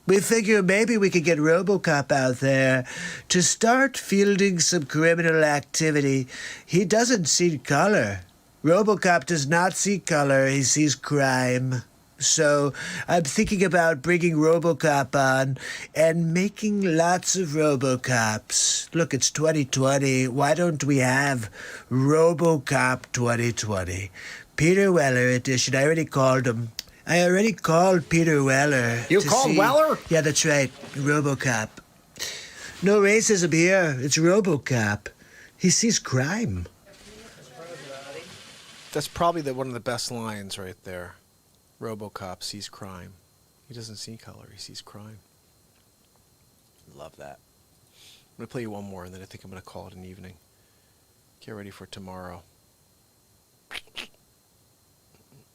We figure maybe we could get RoboCop out there to start fielding some criminal activity. He doesn't see color. RoboCop does not see color. He sees crime. So I'm thinking about bringing RoboCop on and making lots of RoboCops. Look, it's 2020. Why don't we have RoboCop 2020? Peter Weller edition. I already called him. I already called Peter Weller. You called Weller? Yeah, that's right. RoboCop. No racism here. It's RoboCop. He sees crime. That's probably one of the best lines right there. RoboCop sees crime. He doesn't see color. He sees crime. Love that. I'm going to play you one more, and then I think I'm going to call it an evening. Get ready for tomorrow.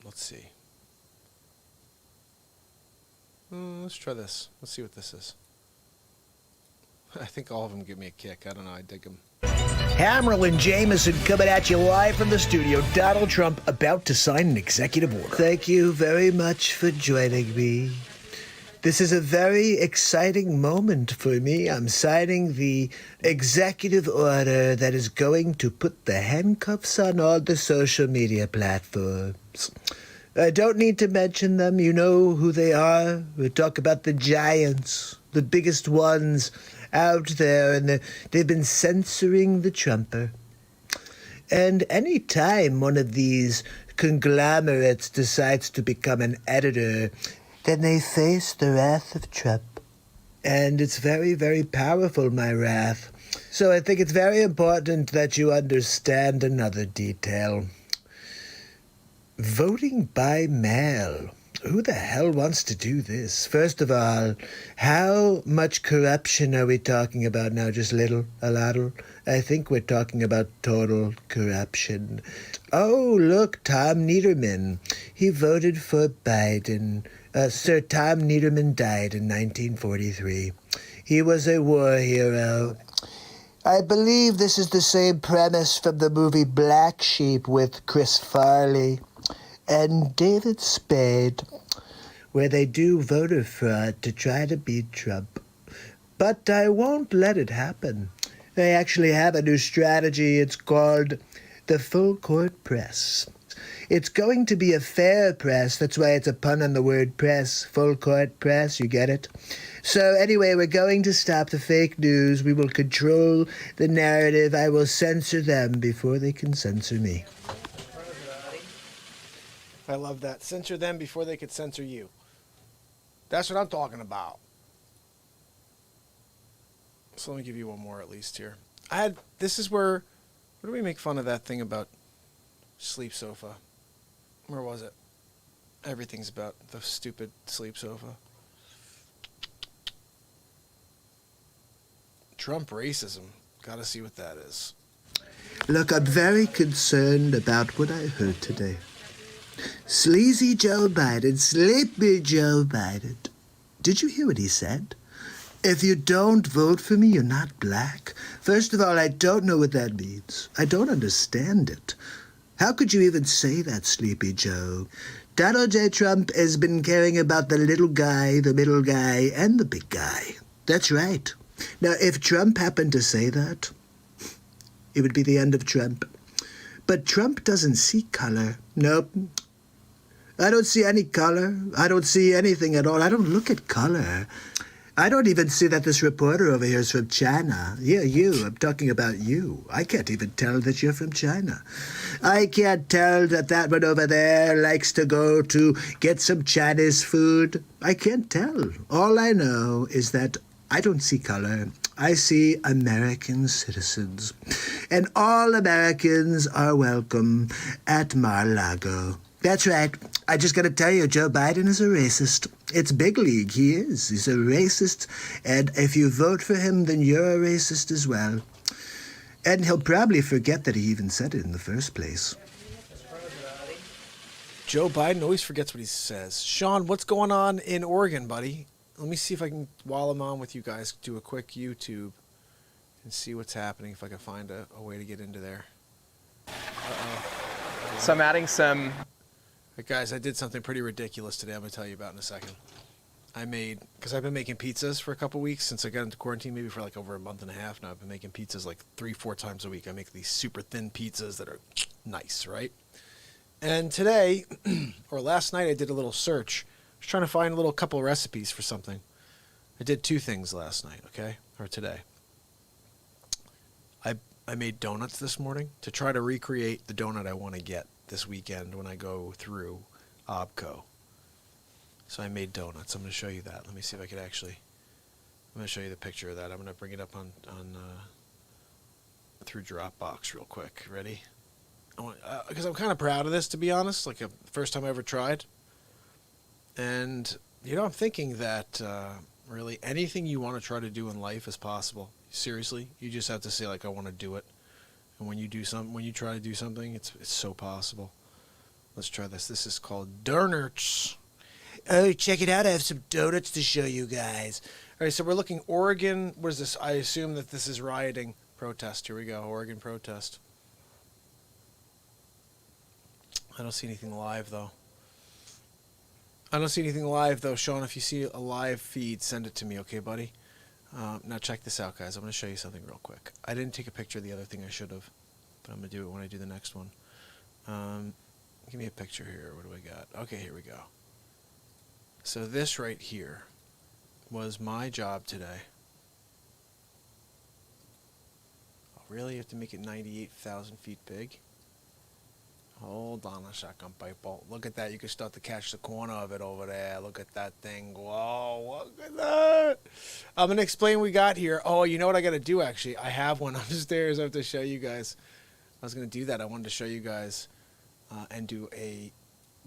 Let's see. Let's try this. Let's see what this is. I think all of them give me a kick. I don't know. I dig them. Hammerlin, Jamison coming at you live from the studio. Donald Trump about to sign an executive order. Thank you very much for joining me. This is a very exciting moment for me. I'm signing the executive order that is going to put the handcuffs on all the social media platforms. I don't need to mention them. You know who they are. We talk about the giants, the biggest ones out there, and they've been censoring the Trumper. And any time one of these conglomerates decides to become an editor, then they face the wrath of Trump. And it's very, very powerful, my wrath. So I think it's very important that you understand another detail. Voting by mail. Who the hell wants to do this? First of all, how much corruption are we talking about now? Just little? A lot? I think we're talking about total corruption. Oh, look, Tom Niederman. He voted for Biden. Sir Tom Niederman died in 1943. He was a war hero. I believe this is the same premise from the movie Black Sheep with Chris Farley and David Spade, where they do voter fraud to try to beat Trump. But I won't let it happen. They actually have a new strategy. It's called the full court press. It's going to be a fair press. That's why it's a pun on the word press. Full court press, you get it? So anyway, we're going to stop the fake news. We will control the narrative. I will censor them before they can censor me. I love that. Censor them before they could censor you. That's what I'm talking about. So let me give you one more at least here. This is where do we make fun of that thing about sleep sofa? Where was it? Everything's about the stupid sleep sofa. Trump racism. Gotta see what that is. Look, I'm very concerned about what I heard today. Sleazy Joe Biden, sleepy Joe Biden. Did you hear what he said? If you don't vote for me, you're not black. First of all, I don't know what that means. I don't understand it. How could you even say that, Sleepy Joe? Donald J. Trump has been caring about the little guy, the middle guy, and the big guy. That's right. Now, if Trump happened to say that, it would be the end of Trump. But Trump doesn't see color. Nope. I don't see any color. I don't see anything at all. I don't look at color. I don't even see that this reporter over here is from China. Yeah, you. I'm talking about you. I can't even tell that you're from China. I can't tell that that one over there likes to go to get some Chinese food. I can't tell. All I know is that I don't see color. I see American citizens. And all Americans are welcome at Mar-a-Lago. That's right. I just got to tell you, Joe Biden is a racist. It's big league. He is. He's a racist. And if you vote for him, then you're a racist as well. And he'll probably forget that he even said it in the first place. Joe Biden always forgets what he says. Sean, what's going on in Oregon, buddy? Let me see if I can, while I'm on with you guys, do a quick YouTube and see what's happening, if I can find a way to get into there. Uh-oh. So I'm adding some... Guys, I did something pretty ridiculous today I'm going to tell you about in a second. Because I've been making pizzas for a couple weeks since I got into quarantine, maybe for like over a month and a half now. I've been making pizzas like 3-4 times a week. I make these super thin pizzas that are nice, right? And today, or last night, I did a little search. I was trying to find a little couple recipes for something. I did two things last night, okay? Or today. I made donuts this morning to try to recreate the donut I want to get this weekend when I go through Obco. So I made donuts. I'm going to show you that. Let me see if I could actually... I'm going to show you the picture of that. I'm going to bring it up on through Dropbox real quick. Ready? Because I'm kind of proud of this, to be honest. Like, the first time I ever tried. And, you know, I'm thinking that really anything you want to try to do in life is possible. Seriously, you just have to say, like, I want to do it. And when you try to do something, it's so possible. Let's try this. This is called donuts. Oh, check it out. I have some donuts to show you guys. All right, so we're looking Oregon. What is this? I assume that this is rioting protest. Here we go. Oregon protest. I don't see anything live, though. Sean, if you see a live feed, send it to me, okay, buddy? Now check this out, guys. I'm going to show you something real quick. I didn't take a picture of the other thing I should have, but I'm going to do it when I do the next one. Give me a picture here. What do I got? Okay, here we go. So this right here was my job today. Oh, really? You have to make it 98,000 feet big? Hold on a second, people. Look at that. You can start to catch the corner of it over there. Look at that thing. Whoa, look at that. I'm going to explain what we got here. Oh, you know what I got to do, actually? I have one upstairs. I have to show you guys. I was going to do that. I wanted to show you guys and do a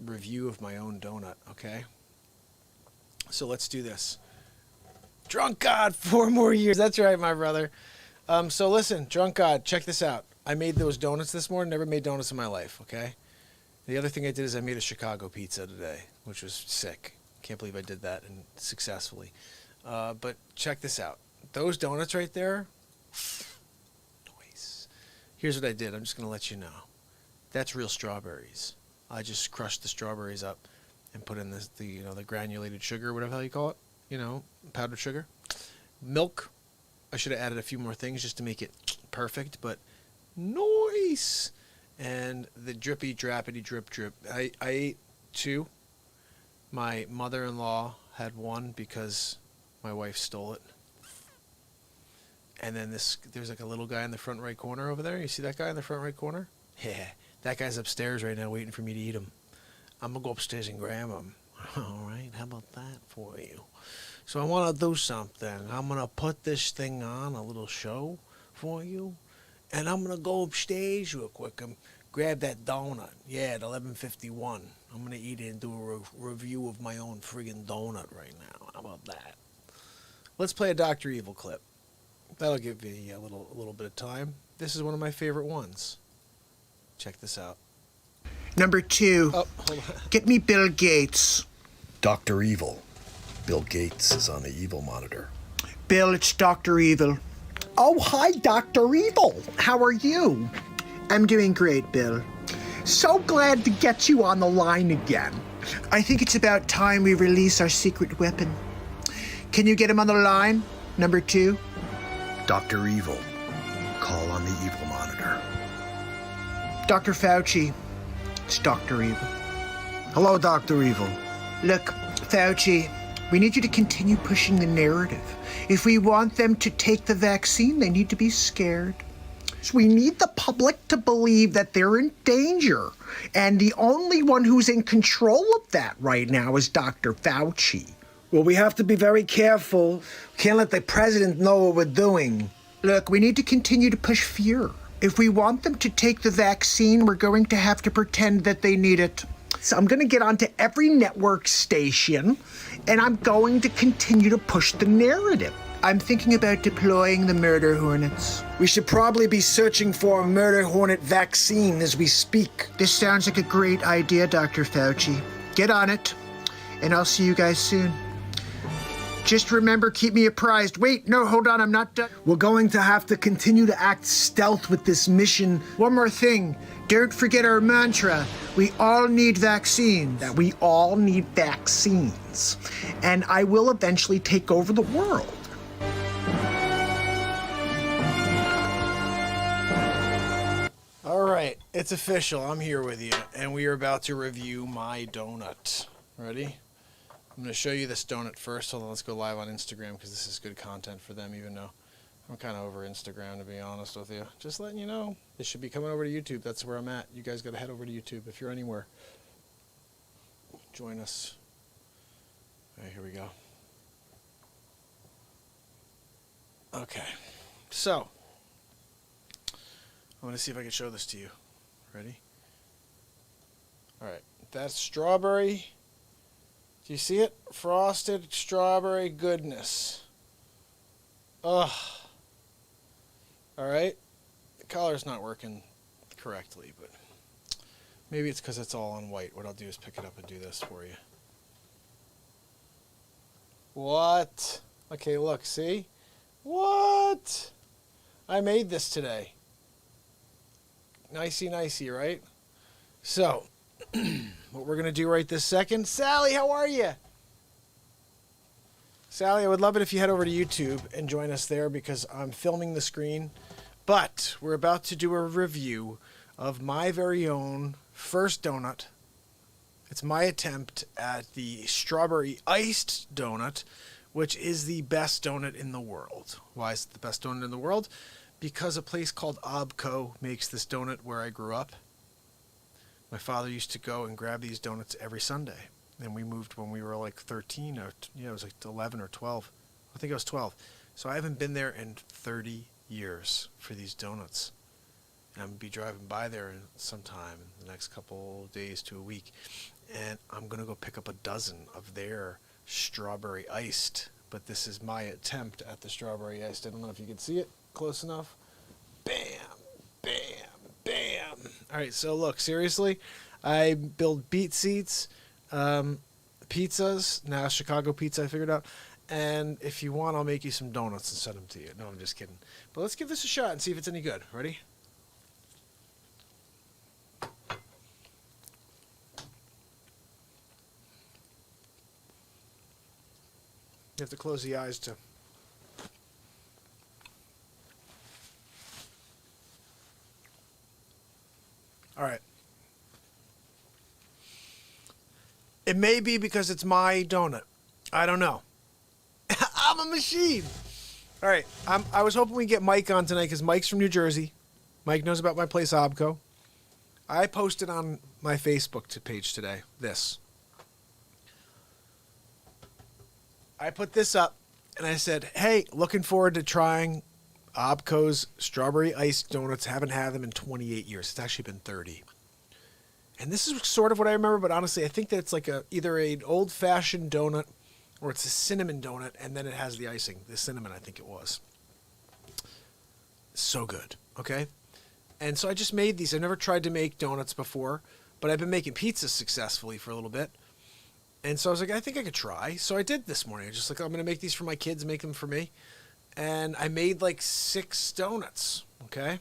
review of my own donut, okay? So let's do this. Drunk God, 4 more years. That's right, my brother. So listen, Drunk God, check this out. I made those donuts this morning. Never made donuts in my life, okay? The other thing I did is I made a Chicago pizza today, which was sick. Can't believe I did that and successfully. But check this out. Those donuts right there, nice. Here's what I did. I'm just going to let you know. That's real strawberries. I just crushed the strawberries up and put in the granulated sugar, whatever the hell you call it, powdered sugar. Milk. I should have added a few more things just to make it perfect, but nice. And the drippy drappity drip. I ate 2. My mother-in-law had 1 because my wife stole it. And then there's like a little guy in the front right corner over there. You see that guy in the front right corner? Yeah, that guy's upstairs right now waiting for me to eat him. I'm going to go upstairs and grab him. All right, how about that for you? So I want to do something. I'm going to put this thing on, a little show for you. And I'm going to go upstairs real quick and grab that donut. Yeah, at 11:51. I'm going to eat it and do a review of my own friggin' donut right now. How about that? Let's play a Dr. Evil clip. That'll give me a little bit of time. This is one of my favorite ones. Check this out. Number 2. Oh, hold on. Get me Bill Gates. Dr. Evil. Bill Gates is on the evil monitor. Bill, it's Dr. Evil. Oh, hi, Dr. Evil. How are you? I'm doing great, Bill. So glad to get you on the line again. I think it's about time we release our secret weapon. Can you get him on the line? Number 2. Dr. Evil. Call on the evil monitor. Dr. Fauci. It's Dr. Evil. Hello, Dr. Evil. Look, Fauci, we need you to continue pushing the narrative. If we want them to take the vaccine, they need to be scared. So we need the public to believe that they're in danger. And the only one who's in control of that right now is Dr. Fauci. Well, we have to be very careful. We can't let the president know what we're doing. Look, we need to continue to push fear. If we want them to take the vaccine, we're going to have to pretend that they need it. So I'm going to get onto every network station, and I'm going to continue to push the narrative. I'm thinking about deploying the murder hornets. We should probably be searching for a murder hornet vaccine as we speak. This sounds like a great idea, Dr. Fauci. Get on it, and I'll see you guys soon. Just remember, keep me apprised. Wait, no, hold on, I'm not done. We're going to have to continue to act stealth with this mission. One more thing, don't forget our mantra. We all need vaccines. That we all need vaccines. And I will eventually take over the world. All right. It's official. I'm here with you, and we are about to review my donut. Ready? I'm going to show you this donut first. Hold on, let's go live on Instagram because this is good content for them, even though I'm kind of over Instagram, to be honest with you. Just letting you know. This should be coming over to YouTube. That's where I'm at. You guys got to head over to YouTube if you're anywhere. Join us. All right, here we go. Okay. So, I'm going to see if I can show this to you. Ready? All right. That's strawberry. Do you see it? Frosted strawberry goodness. Ugh. All right. The color's not working correctly, but maybe it's because it's all on white. What I'll do is pick it up and do this for you. What? Okay, look. See? What? I made this today. Nicey, right? So, what we're going to do right this second. Sally, how are you? Sally, I would love it if you head over to YouTube and join us there because I'm filming the screen. But we're about to do a review of my very own first donut. It's my attempt at the strawberry iced donut, which is the best donut in the world. Why is it the best donut in the world? Because a place called Obco makes this donut where I grew up. My father used to go and grab these donuts every Sunday. And we moved when we were like 13, or it was like 11 or 12. I think I was 12. So I haven't been there in 30 years for these donuts. And I'm going to be driving by there sometime in the next couple days to a week. And I'm going to go pick up a dozen of their strawberry iced. But this is my attempt at the strawberry iced. I don't know if you can see it close enough. Bam, bam, bam. All right, so look, seriously, I build BeatSeats, pizzas. Now Chicago pizza I figured out. And if you want, I'll make you some donuts and send them to you. No, I'm just kidding. But let's give this a shot and see if it's any good. Ready? You have to close the eyes to. All right. It may be because it's my donut. I don't know. I'm a machine. All right. I was hoping we'd get Mike on tonight because Mike's from New Jersey. Mike knows about my place, Obco. I posted on my Facebook page today this. I put this up and I said, hey, looking forward to trying Obco's strawberry iced donuts. Haven't had them in 28 years. It's actually been 30. And this is sort of what I remember, but honestly, I think that it's like either an old-fashioned donut or it's a cinnamon donut, and then it has the icing. The cinnamon, I think it was. So good, okay? And so I just made these. I've never tried to make donuts before, but I've been making pizzas successfully for a little bit. And so I was like, I think I could try. So I did this morning. I was just like, I'm going to make these for my kids, make them for me. And I made like 6 donuts, okay?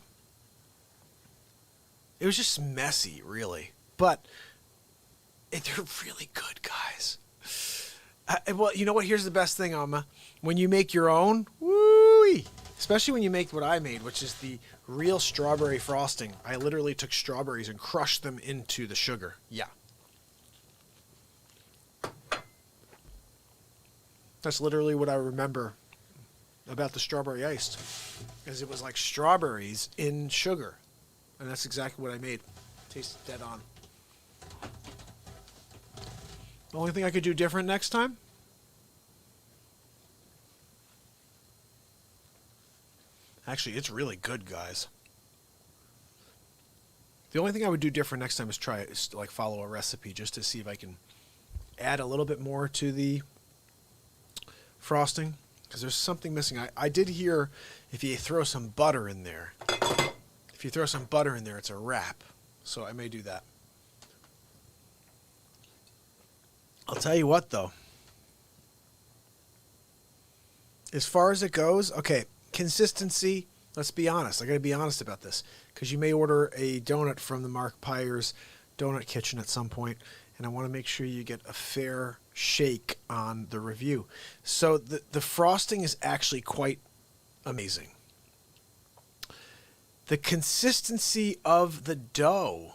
It was just messy, really. But they're really good, guys. Well, you know what? Here's the best thing, Alma. When you make your own, woo-wee, especially when you make what I made, which is the real strawberry frosting. I literally took strawberries and crushed them into the sugar. Yeah. That's literally what I remember about the strawberry iced, is it was like strawberries in sugar. And that's exactly what I made. Tastes dead on. The only thing I could do different next time? Actually, it's really good, guys. The only thing I would do different next time is like follow a recipe just to see if I can add a little bit more to the frosting, because there's something missing. I did hear if you throw some butter in there, it's a wrap. So I may do that. I'll tell you what, though. As far as it goes, okay, consistency, let's be honest. I got to be honest about this, because you may order a donut from the Mark Pyers Donut Kitchen at some point, and I want to make sure you get a fair shake on the review. So the frosting is actually quite amazing. The consistency of the dough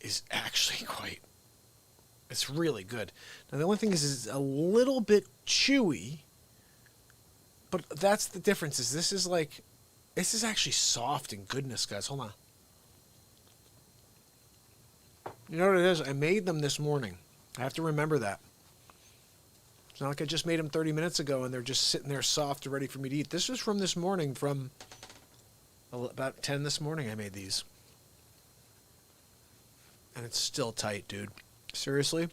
is actually it's really good. Now, the only thing is it's a little bit chewy, but that's the difference. This is actually soft and goodness, guys. Hold on. You know what it is? I made them this morning. I have to remember that. It's not like I just made them 30 minutes ago and they're just sitting there soft and ready for me to eat. This was from this morning, from about 10 this morning I made these. And it's still tight, dude. Seriously?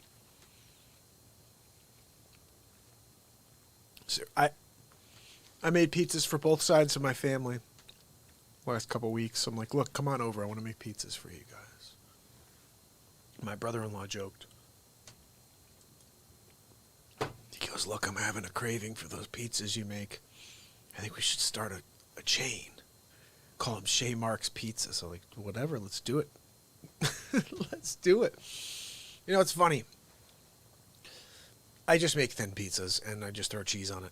So I made pizzas for both sides of my family last couple weeks. I'm like, look, come on over. I want to make pizzas for you guys. My brother-in-law joked. He goes, look, I'm having a craving for those pizzas you make. I think we should start a chain. Call them Shay Mark's Pizza. So like, whatever, let's do it. Let's do it. You know, it's funny. I just make thin pizzas and I just throw cheese on it.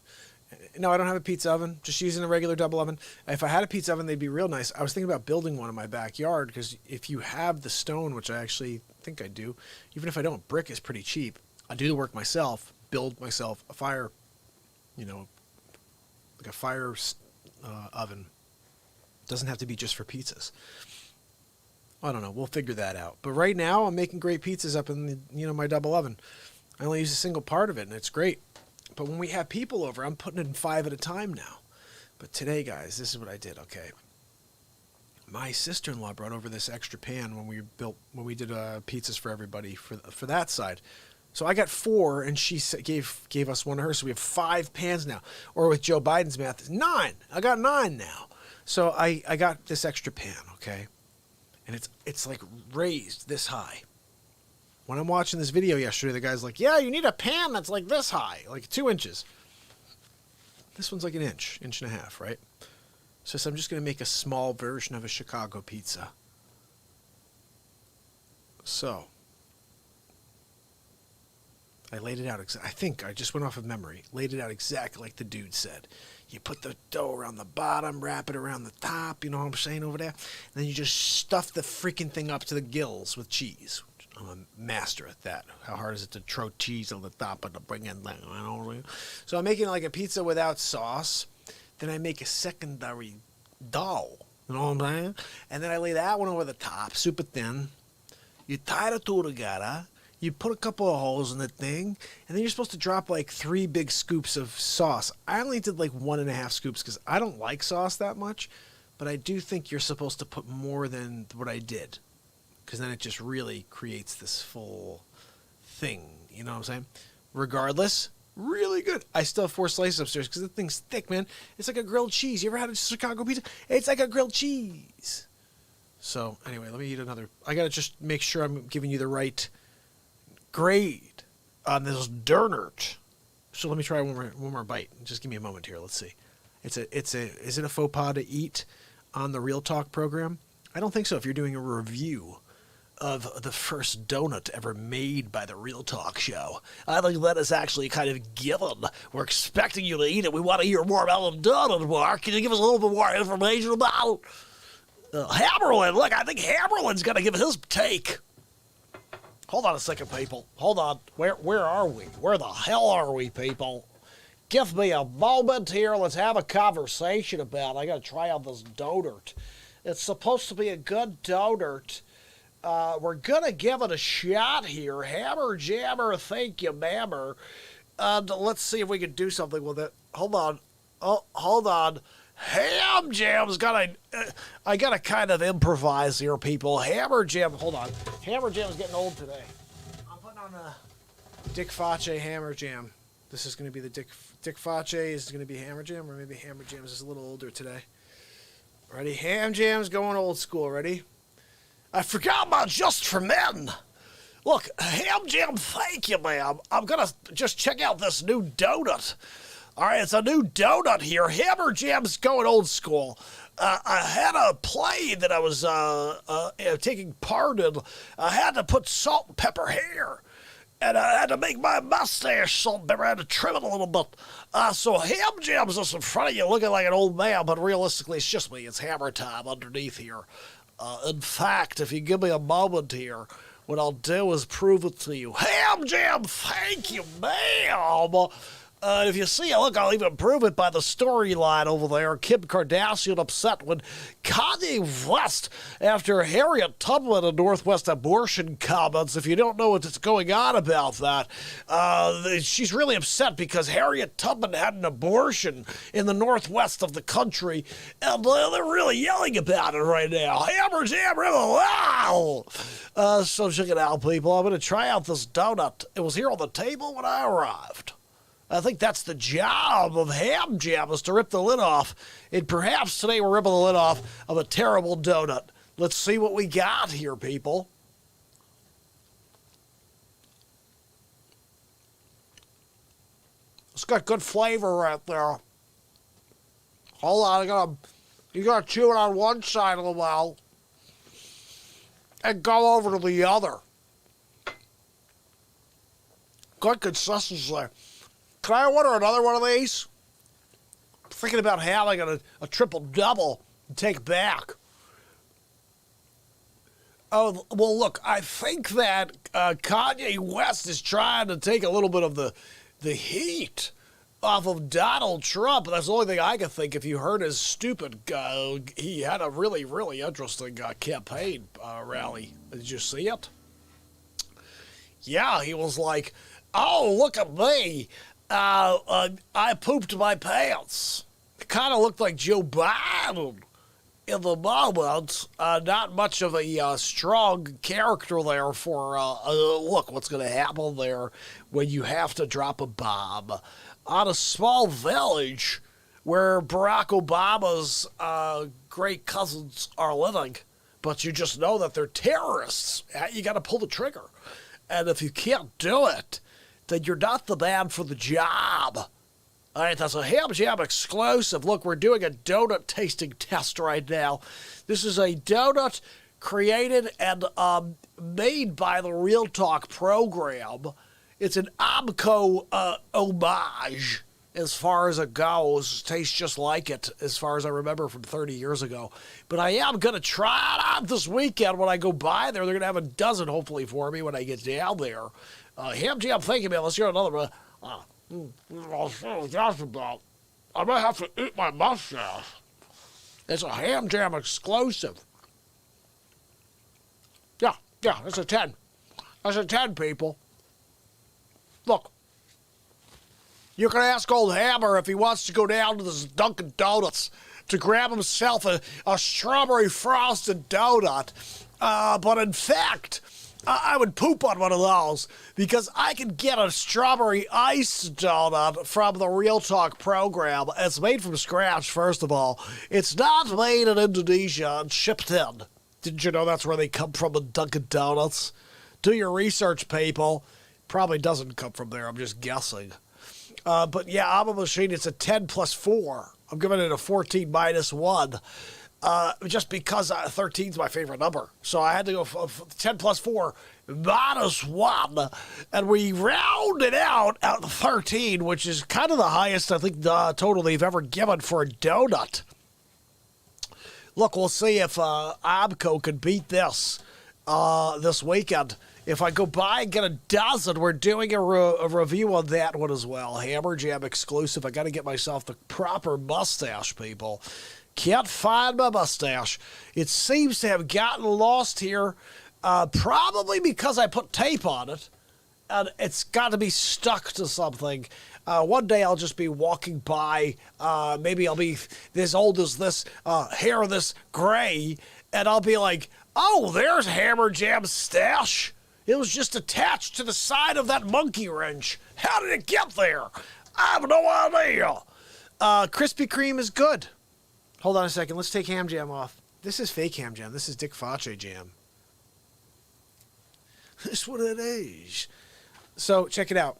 No, I don't have a pizza oven. Just using a regular double oven. If I had a pizza oven, they'd be real nice. I was thinking about building one in my backyard because if you have the stone, which I actually think I do, even if I don't, brick is pretty cheap. I do the work myself, build myself a fire, like a fire oven. Doesn't have to be just for pizzas. I don't know. We'll figure that out. But right now, I'm making great pizzas up in my double oven. I only use a single part of it, and it's great. But when we have people over, I'm putting it in 5 at a time now. But today, guys, this is what I did. Okay, my sister-in-law brought over this extra pan when we did pizzas for everybody for that side. So I got 4, and she gave us one of hers. So we have 5 pans now. Or with Joe Biden's math, it's 9. I got 9 now. So I got this extra pan. Okay. And it's like raised this high. When I'm watching this video yesterday, the guy's like, yeah, you need a pan that's like this high, like 2 inches. This one's like an inch and a half, right? So I'm just going to make a small version of a Chicago pizza. So I laid it out. I think I just went off of memory. Laid it out exactly like the dude said. You put the dough around the bottom, wrap it around the top, you know what I'm saying over there? And then you just stuff the freaking thing up to the gills with cheese. I'm a master at that. How hard is it to throw cheese on the top of the bring in thing? So I'm making like a pizza without sauce. Then I make a secondary dough. You know what I'm saying? And then I lay that one over the top, super thin. You tie the two together. You put a couple of holes in the thing, and then you're supposed to drop like 3 big scoops of sauce. I only did like 1.5 scoops because I don't like sauce that much, but I do think you're supposed to put more than what I did because then it just really creates this full thing. You know what I'm saying? Regardless, really good. I still have 4 slices upstairs because the thing's thick, man. It's like a grilled cheese. You ever had a Chicago pizza? It's like a grilled cheese. So anyway, let me eat another. I got to just make sure I'm giving you the right grade on this donut. So let me try one more bite. Just give me a moment here. Let's see. Is it a faux pas to eat on the Real Talk program? I don't think so. If you're doing a review of the first donut ever made by the Real Talk show, I think that is actually kind of given. We're expecting you to eat it. We want to hear more about the donut, Mark. Can you give us a little bit more information about Hammerlin? Look, I think Hammerlin's going to give his take. Hold on a second, people. Hold on. Where are we? Where the hell are we, people? Give me a moment here. Let's have a conversation about it. I got to try out this donut. It's supposed to be a good donut. We're going to give it a shot here. Hammer Jammer, thank you, Mammer. Let's see if we can do something with it. Hold on. Oh, hold on. Ham Jam's got I got to kind of improvise here, people. Hammer Jam, hold on. Hammer Jam's getting old today. I'm putting on a Dick Face Hammer Jam. This is going to be the Dick Face is going to be Hammer Jam, or maybe Hammer Jam is just a little older today. Ready? Ham Jam's going old school. Ready? I forgot about Just for Men. Look, Ham Jam, thank you, ma'am. I'm going to just check out this new donut. All right, it's a new donut here. Hammer Jam's going old school. I had a play that I was taking part in. I had to put salt and pepper hair And I had to make my mustache something. I had to trim it a little bit. So Ham Jam's just in front of you looking like an old man, but realistically, it's just me. It's HammerTime underneath here. In fact, if you give me a moment here, what I'll do is prove it to you. Ham Jam, thank you, ma'am. If you see it, look, I'll even prove it by the storyline over there. Kim Kardashian upset when Kanye West, after Harriet Tubman and Northwest abortion comments. If you don't know what's going on about that, she's really upset because Harriet Tubman had an abortion in the Northwest of the country, and they're really yelling about it right now. Hammer Jam, wow! So check it out, people. I'm going to try out this donut. It was here on the table when I arrived. I think that's the job of Ham Jam, is to rip the lid off. And perhaps today we're ripping the lid off of a terrible donut. Let's see what we got here, people. It's got good flavor right there. Hold on, you gotta chew it on one side of the mouth and go over to the other. Good consistency. Can I order another one of these? I'm thinking about having a triple-double to take back. Oh, well, look, I think that Kanye West is trying to take a little bit of the heat off of Donald Trump. That's the only thing I can think. If you heard his stupid, he had a really, really interesting campaign rally. Did you see it? Yeah, he was like, oh, look at me. I pooped my pants. It kind of looked like Joe Biden in the moment. Not much of a strong character there for, look, what's going to happen there when you have to drop a bomb on a small village where Barack Obama's great cousins are living, but you just know that they're terrorists. You got to pull the trigger. And if you can't do it, then you're not the man for the job. All right, that's a Ham Jam exclusive. Look, we're doing a donut tasting test right now. This is a donut created and made by the Real Talk program. It's an Amco homage as far as it goes. Tastes just like it as far as I remember from 30 years ago. But I am going to try it out this weekend when I go by there. They're going to have a dozen, hopefully, for me when I get down there. Ham Jam, thank you, man. Let's hear another one. I might have to eat my mustache. It's a Ham Jam exclusive. Yeah, it's a 10. That's a 10, people. Look, you can ask old Hammer if he wants to go down to this Dunkin' Donuts to grab himself a strawberry frosted donut. But in fact, I would poop on one of those because I can get a strawberry iced donut from the Real Talk program. It's made from scratch, first of all. It's not made in Indonesia and shipped in. Didn't you know that's where they come from, the Dunkin' Donuts? Do your research, people. Probably doesn't come from there. I'm just guessing. But yeah, I'm a machine. It's a 10 plus 4. I'm giving it a 14 minus 1. Just because 13 is my favorite number. So I had to go 10 plus 4 minus 1. And we rounded out at 13, which is kind of the highest, I think, total they've ever given for a donut. Look, we'll see if Abco can beat this weekend. If I go by and get a dozen, we're doing a review on that one as well. Hammer Jam exclusive. I got to get myself the proper mustache, people. Can't find my mustache. It seems to have gotten lost here, probably because I put tape on it, and it's got to be stuck to something. One day I'll just be walking by. Maybe I'll be this old as this, hair this gray, and I'll be like, oh, there's Hammer Jam's stash. It was just attached to the side of that monkey wrench. How did it get there? I have no idea. Krispy Kreme is good. Hold on a second. Let's take Ham Jam off. This is fake Ham Jam. This is Dick Facce Jam. That's what it is. So check it out.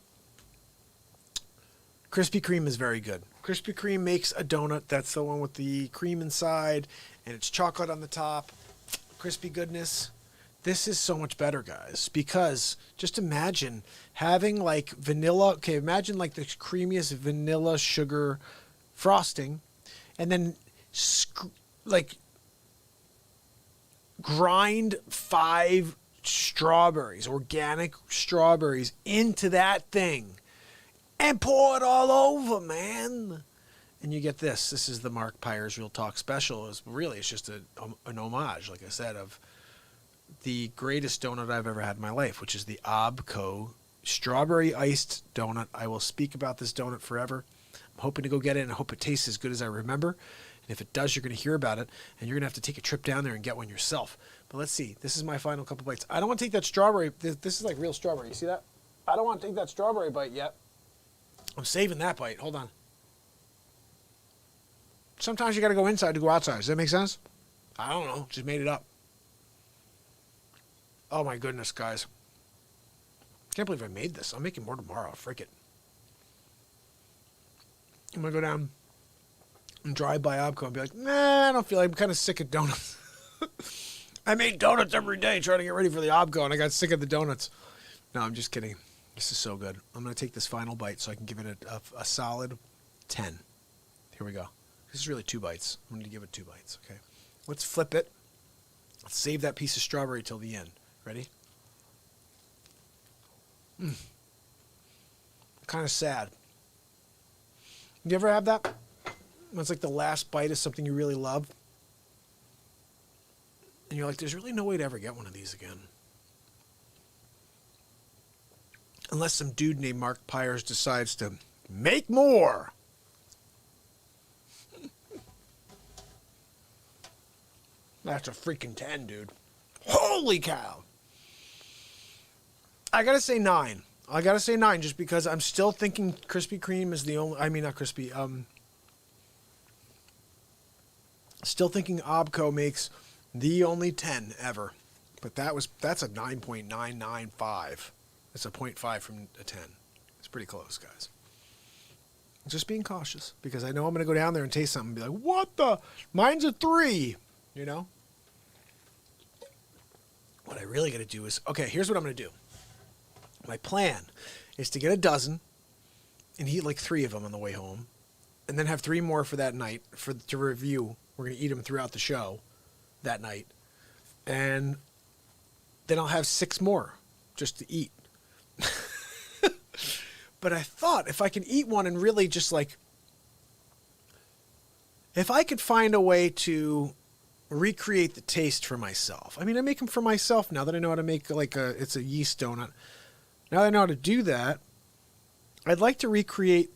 Krispy Kreme is very good. Krispy Kreme makes a donut. That's the one with the cream inside, and it's chocolate on the top. Crispy goodness. This is so much better, guys, because just imagine having like vanilla. Okay, imagine like the creamiest vanilla sugar frosting, and then like grind 5 strawberries, organic strawberries, into that thing and pour it all over, man. And you get this. This is the Mark Pyers Real Talk special. It's just an homage, like I said, of the greatest donut I've ever had in my life, which is the Abco strawberry iced donut. I will speak about this donut forever. I'm hoping to go get it, and I hope it tastes as good as I remember. And if it does, you're going to hear about it, and you're going to have to take a trip down there and get one yourself. But let's see. This is my final couple bites. I don't want to take that strawberry. This is like real strawberry. You see that? I don't want to take that strawberry bite yet. I'm saving that bite. Hold on. Sometimes you got to go inside to go outside. Does that make sense? I don't know. Just made it up. Oh my goodness, guys. Can't believe I made this. I'm making more tomorrow. Frick it. I'm going to go down and drive by Abco and be like, nah, I don't feel like I'm kind of sick of donuts. I made donuts every day trying to get ready for the Abco, and I got sick of the donuts. No, I'm just kidding. This is so good. I'm going to take this final bite so I can give it a solid 10. Here we go. This is really 2 bites. I'm going to give it 2 bites, okay? Let's flip it. Let's save that piece of strawberry till the end. Ready? Kind of sad. You ever have that? When it's like the last bite of something you really love. And you're like, there's really no way to ever get one of these again. Unless some dude named Mark Pyers decides to make more. That's a freaking 10, dude. Holy cow. I gotta say 9. I gotta say 9 just because I'm still thinking Krispy Kreme is the only, I mean not crispy, still thinking Abco makes the only 10 ever. But that's a 9.995. It's a 0.5 from a 10. It's pretty close, guys. Just being cautious because I know I'm going to go down there and taste something and be like, what the? Mine's a 3, you know? What I really got to do is, okay, here's what I'm going to do. My plan is to get a dozen and eat like 3 of them on the way home and then have 3 more for that night to review. We're going to eat them throughout the show that night. And then I'll have 6 more just to eat. But I thought if I can eat one and really just like, if I could find a way to recreate the taste for myself. I mean, I make them for myself now that I know how to make it's a yeast donut. Now that I know how to do that, I'd like to recreate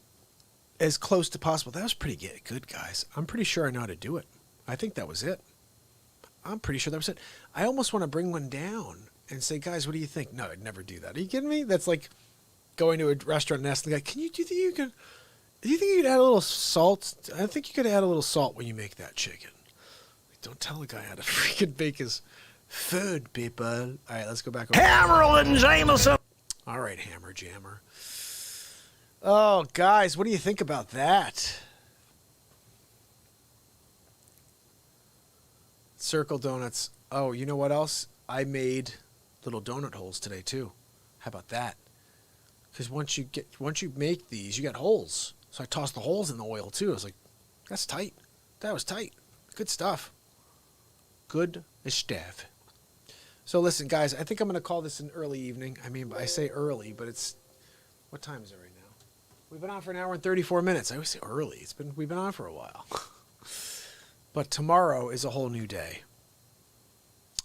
as close to possible. That was pretty good, guys. I'm pretty sure I know how to do it. I think that was it. I'm pretty sure that was it. I almost want to bring one down and say, guys, what do you think? No, I'd never do that. Are you kidding me? That's like going to a restaurant and asking the guy, do you think you could add a little salt? I think you could add a little salt when you make that chicken. Don't tell the guy how to freaking bake his food, people. All right, let's go back over. Hammerlin, Jamison. All right, Hammer Jammer. Oh, guys, what do you think about that? Circle donuts. Oh, you know what else? I made little donut holes today too. How about that? Because once you make these, you got holes. So I tossed the holes in the oil too. I was like, that's tight. That was tight. Good stuff. Good stuff. So listen, guys, I think I'm going to call this an early evening. I mean, I say early, but it's, what time is it right now? We've been on for an hour and 34 minutes. I always say early. We've been on for a while. But tomorrow is a whole new day.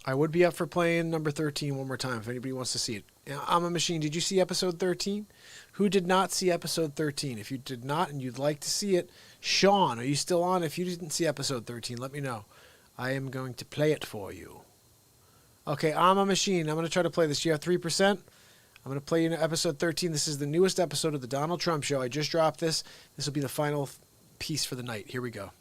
I would be up for playing number 13 one more time if anybody wants to see it. I'm a Machine. Did you see episode 13? Who did not see episode 13? If you did not and you'd like to see it, Sean, are you still on? If you didn't see episode 13, let me know. I am going to play it for you. Okay, I'm a Machine. I'm going to try to play this. You have 3%? I'm going to play you episode 13. This is the newest episode of the Donald Trump Show. I just dropped this. This will be the final piece for the night. Here we go.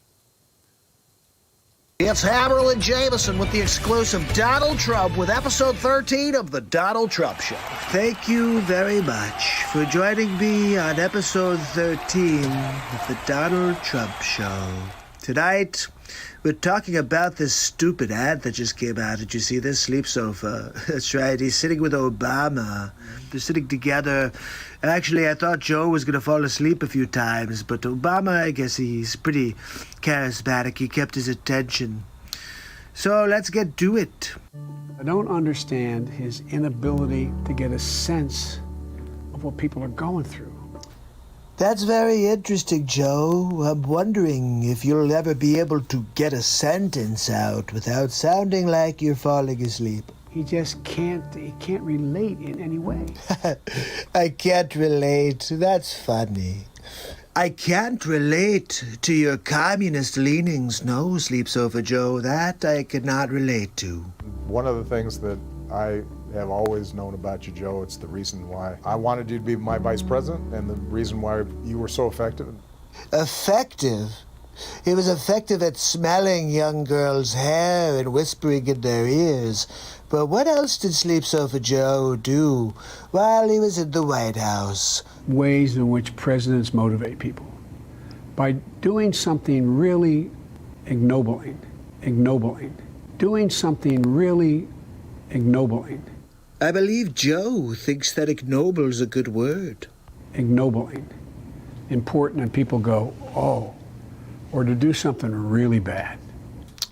It's Hammerlin Jamison with the exclusive Donald Trump with episode 13 of the Donald Trump Show. Thank you very much for joining me on episode 13 of the Donald Trump Show. Tonight, we're talking about this stupid ad that just came out. Did you see this? Sleep Sofa. That's right. He's sitting with Obama. They're sitting together. Actually, I thought Joe was going to fall asleep a few times, but Obama, I guess he's pretty charismatic. He kept his attention. So let's get to it. I don't understand his inability to get a sense of what people are going through. That's very interesting, Joe. I'm wondering if you'll ever be able to get a sentence out without sounding like you're falling asleep. He just can't relate in any way. I can't relate. That's funny. I can't relate to your communist leanings, no, Sleep Sofa Joe. That I could not relate to. One of the things that I have always known about you, Joe, it's the reason why I wanted you to be my vice president and the reason why you were so effective. Effective? He was effective at smelling young girls' hair and whispering in their ears. But what else did Sleep Sofa Joe do while he was in the White House? Ways in which presidents motivate people. By doing something really ignobling. Doing something really ignobling. I believe Joe thinks that ignoble's a good word. Ignobling. Important, and people go, oh. Or to do something really bad.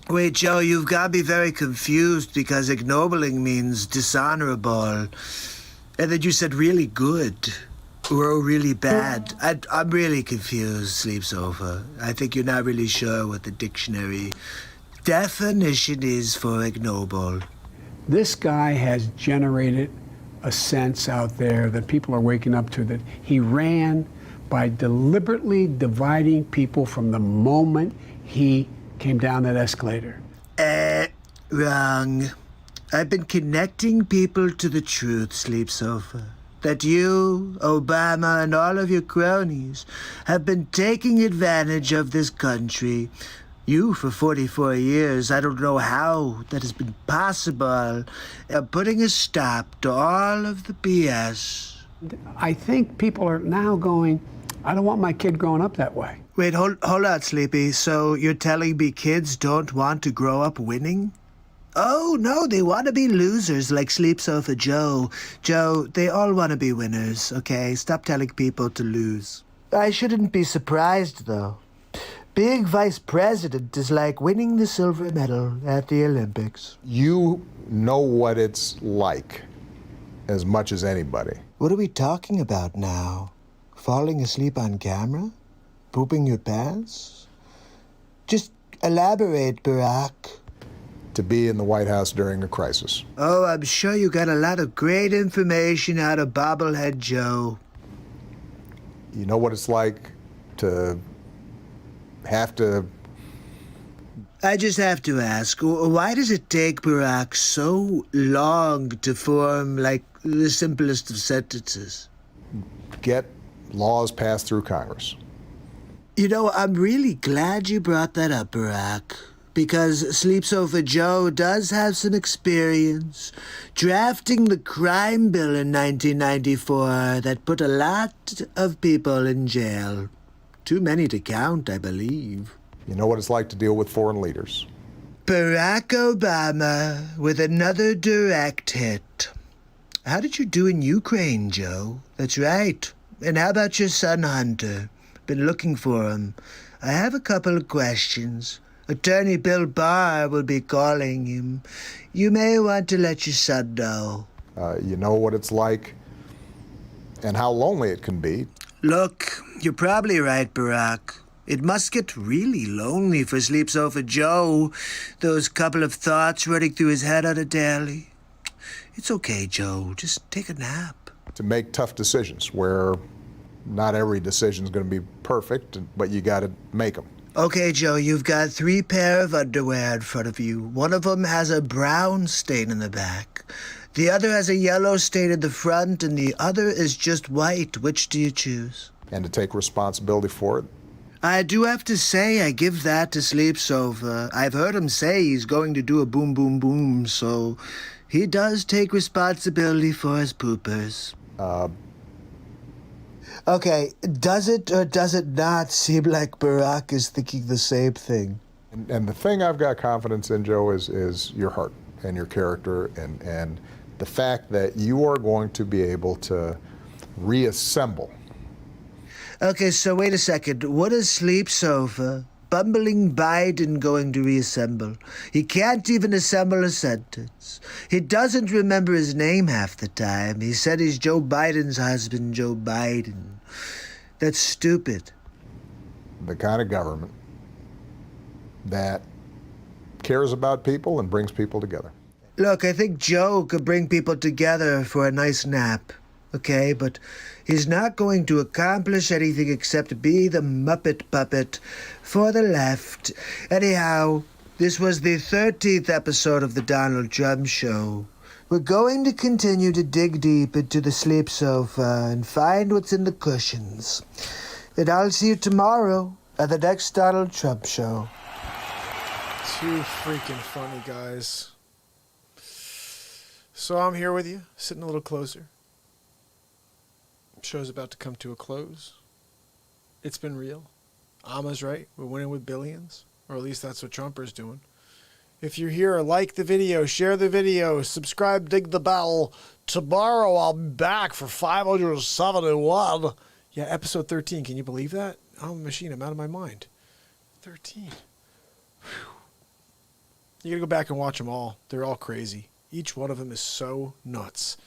Wait, Joe, you've got me very confused because ignobling means dishonorable. And then you said really good or really bad. I'm really confused, Sleep Sofa. I think you're not really sure what the dictionary definition is for ignoble. This guy has generated a sense out there that people are waking up to, that he ran by deliberately dividing people from the moment he came down that escalator. Wrong. I've been connecting people to the truth, Sleep Sofa. That you, Obama, and all of your cronies have been taking advantage of this country. You, for 44 years, I don't know how that has been possible, putting a stop to all of the BS. I think people are now going, I don't want my kid growing up that way. Wait, hold on, Sleepy. So you're telling me kids don't want to grow up winning? Oh, no, they want to be losers like Sleep Sofa Joe. Joe, they all want to be winners, okay? Stop telling people to lose. I shouldn't be surprised, though. Being vice president is like winning the silver medal at the Olympics. You know what it's like as much as anybody. What are we talking about now? Falling asleep on camera? Pooping your pants? Just elaborate, Barack. To be in the White House during a crisis. Oh, I'm sure you got a lot of great information out of Bobblehead Joe. You know what it's like to have to... I just have to ask, why does it take Barack so long to form, like, the simplest of sentences? Get laws passed through Congress. You know, I'm really glad you brought that up, Barack, because Sleep Sofa Joe does have some experience drafting the crime bill in 1994 that put a lot of people in jail. Too many to count, I believe. You know what it's like to deal with foreign leaders. Barack Obama with another direct hit. How did you do in Ukraine, Joe? That's right. And how about your son, Hunter? Been looking for him. I have a couple of questions. Attorney Bill Barr will be calling him. You may want to let your son know. You know what it's like and how lonely it can be. Look, you're probably right, Barack. It must get really lonely for Sleep Sofa Joe, those couple of thoughts running through his head on a daily. It's okay, Joe. Just take a nap. To make tough decisions where not every decision is going to be perfect, but you got to make them. Okay, Joe, you've got 3 pair of underwear in front of you. One of them has a brown stain in the back. The other has a yellow stain in the front, and the other is just white. Which do you choose? And to take responsibility for it. I do have to say I give that to Sleep Sofa. I've heard him say he's going to do a boom, boom, boom, so he does take responsibility for his poopers. Okay, does it or does it not seem like Barack is thinking the same thing? And the thing I've got confidence in, Joe, is your heart and your character and the fact that you are going to be able to reassemble. Okay, so wait a second. What is Sleep Sofa, bumbling Biden going to reassemble? He can't even assemble a sentence. He doesn't remember his name half the time. He said he's Joe Biden's husband, Joe Biden. That's stupid. The kind of government that cares about people and brings people together. Look, I think Joe could bring people together for a nice nap, okay? But he's not going to accomplish anything except be the Muppet puppet for the left. Anyhow, this was the 13th episode of the Donald Trump Show. We're going to continue to dig deep into the sleep sofa and find what's in the cushions. And I'll see you tomorrow at the next Donald Trump Show. Too freaking funny, guys. So I'm here with you, sitting a little closer. Show's about to come to a close. It's been real. Amma's right. We're winning with billions. Or at least that's what Trumper's doing. If you're here, like the video, share the video, subscribe, dig the bell. Tomorrow I'll be back for 571. Yeah, episode 13. Can you believe that? I'm a machine. I'm out of my mind. 13. Whew. You gotta go back and watch them all. They're all crazy. Each one of them is so nuts.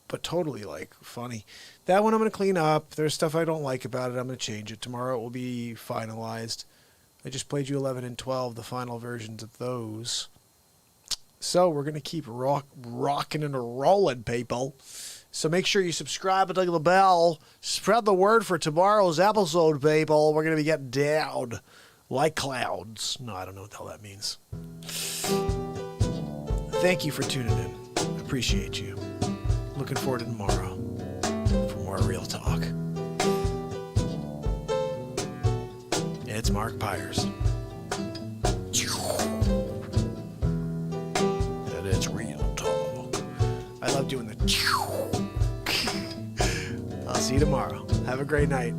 But totally, like, funny. That one I'm going to clean up. There's stuff I don't like about it. I'm going to change it. Tomorrow it will be finalized. I just played you 11 and 12, the final versions of those. So we're going to keep rocking and rolling, people. So make sure you subscribe and click the bell. Spread the word for tomorrow's episode, people. We're going to be getting down like clouds. No, I don't know what the hell that means. Thank you for tuning in. Appreciate you. Looking forward to tomorrow for more Real Talk. It's Mark Pyers. And it's Real Talk. I love doing the. I'll see you tomorrow. Have a great night.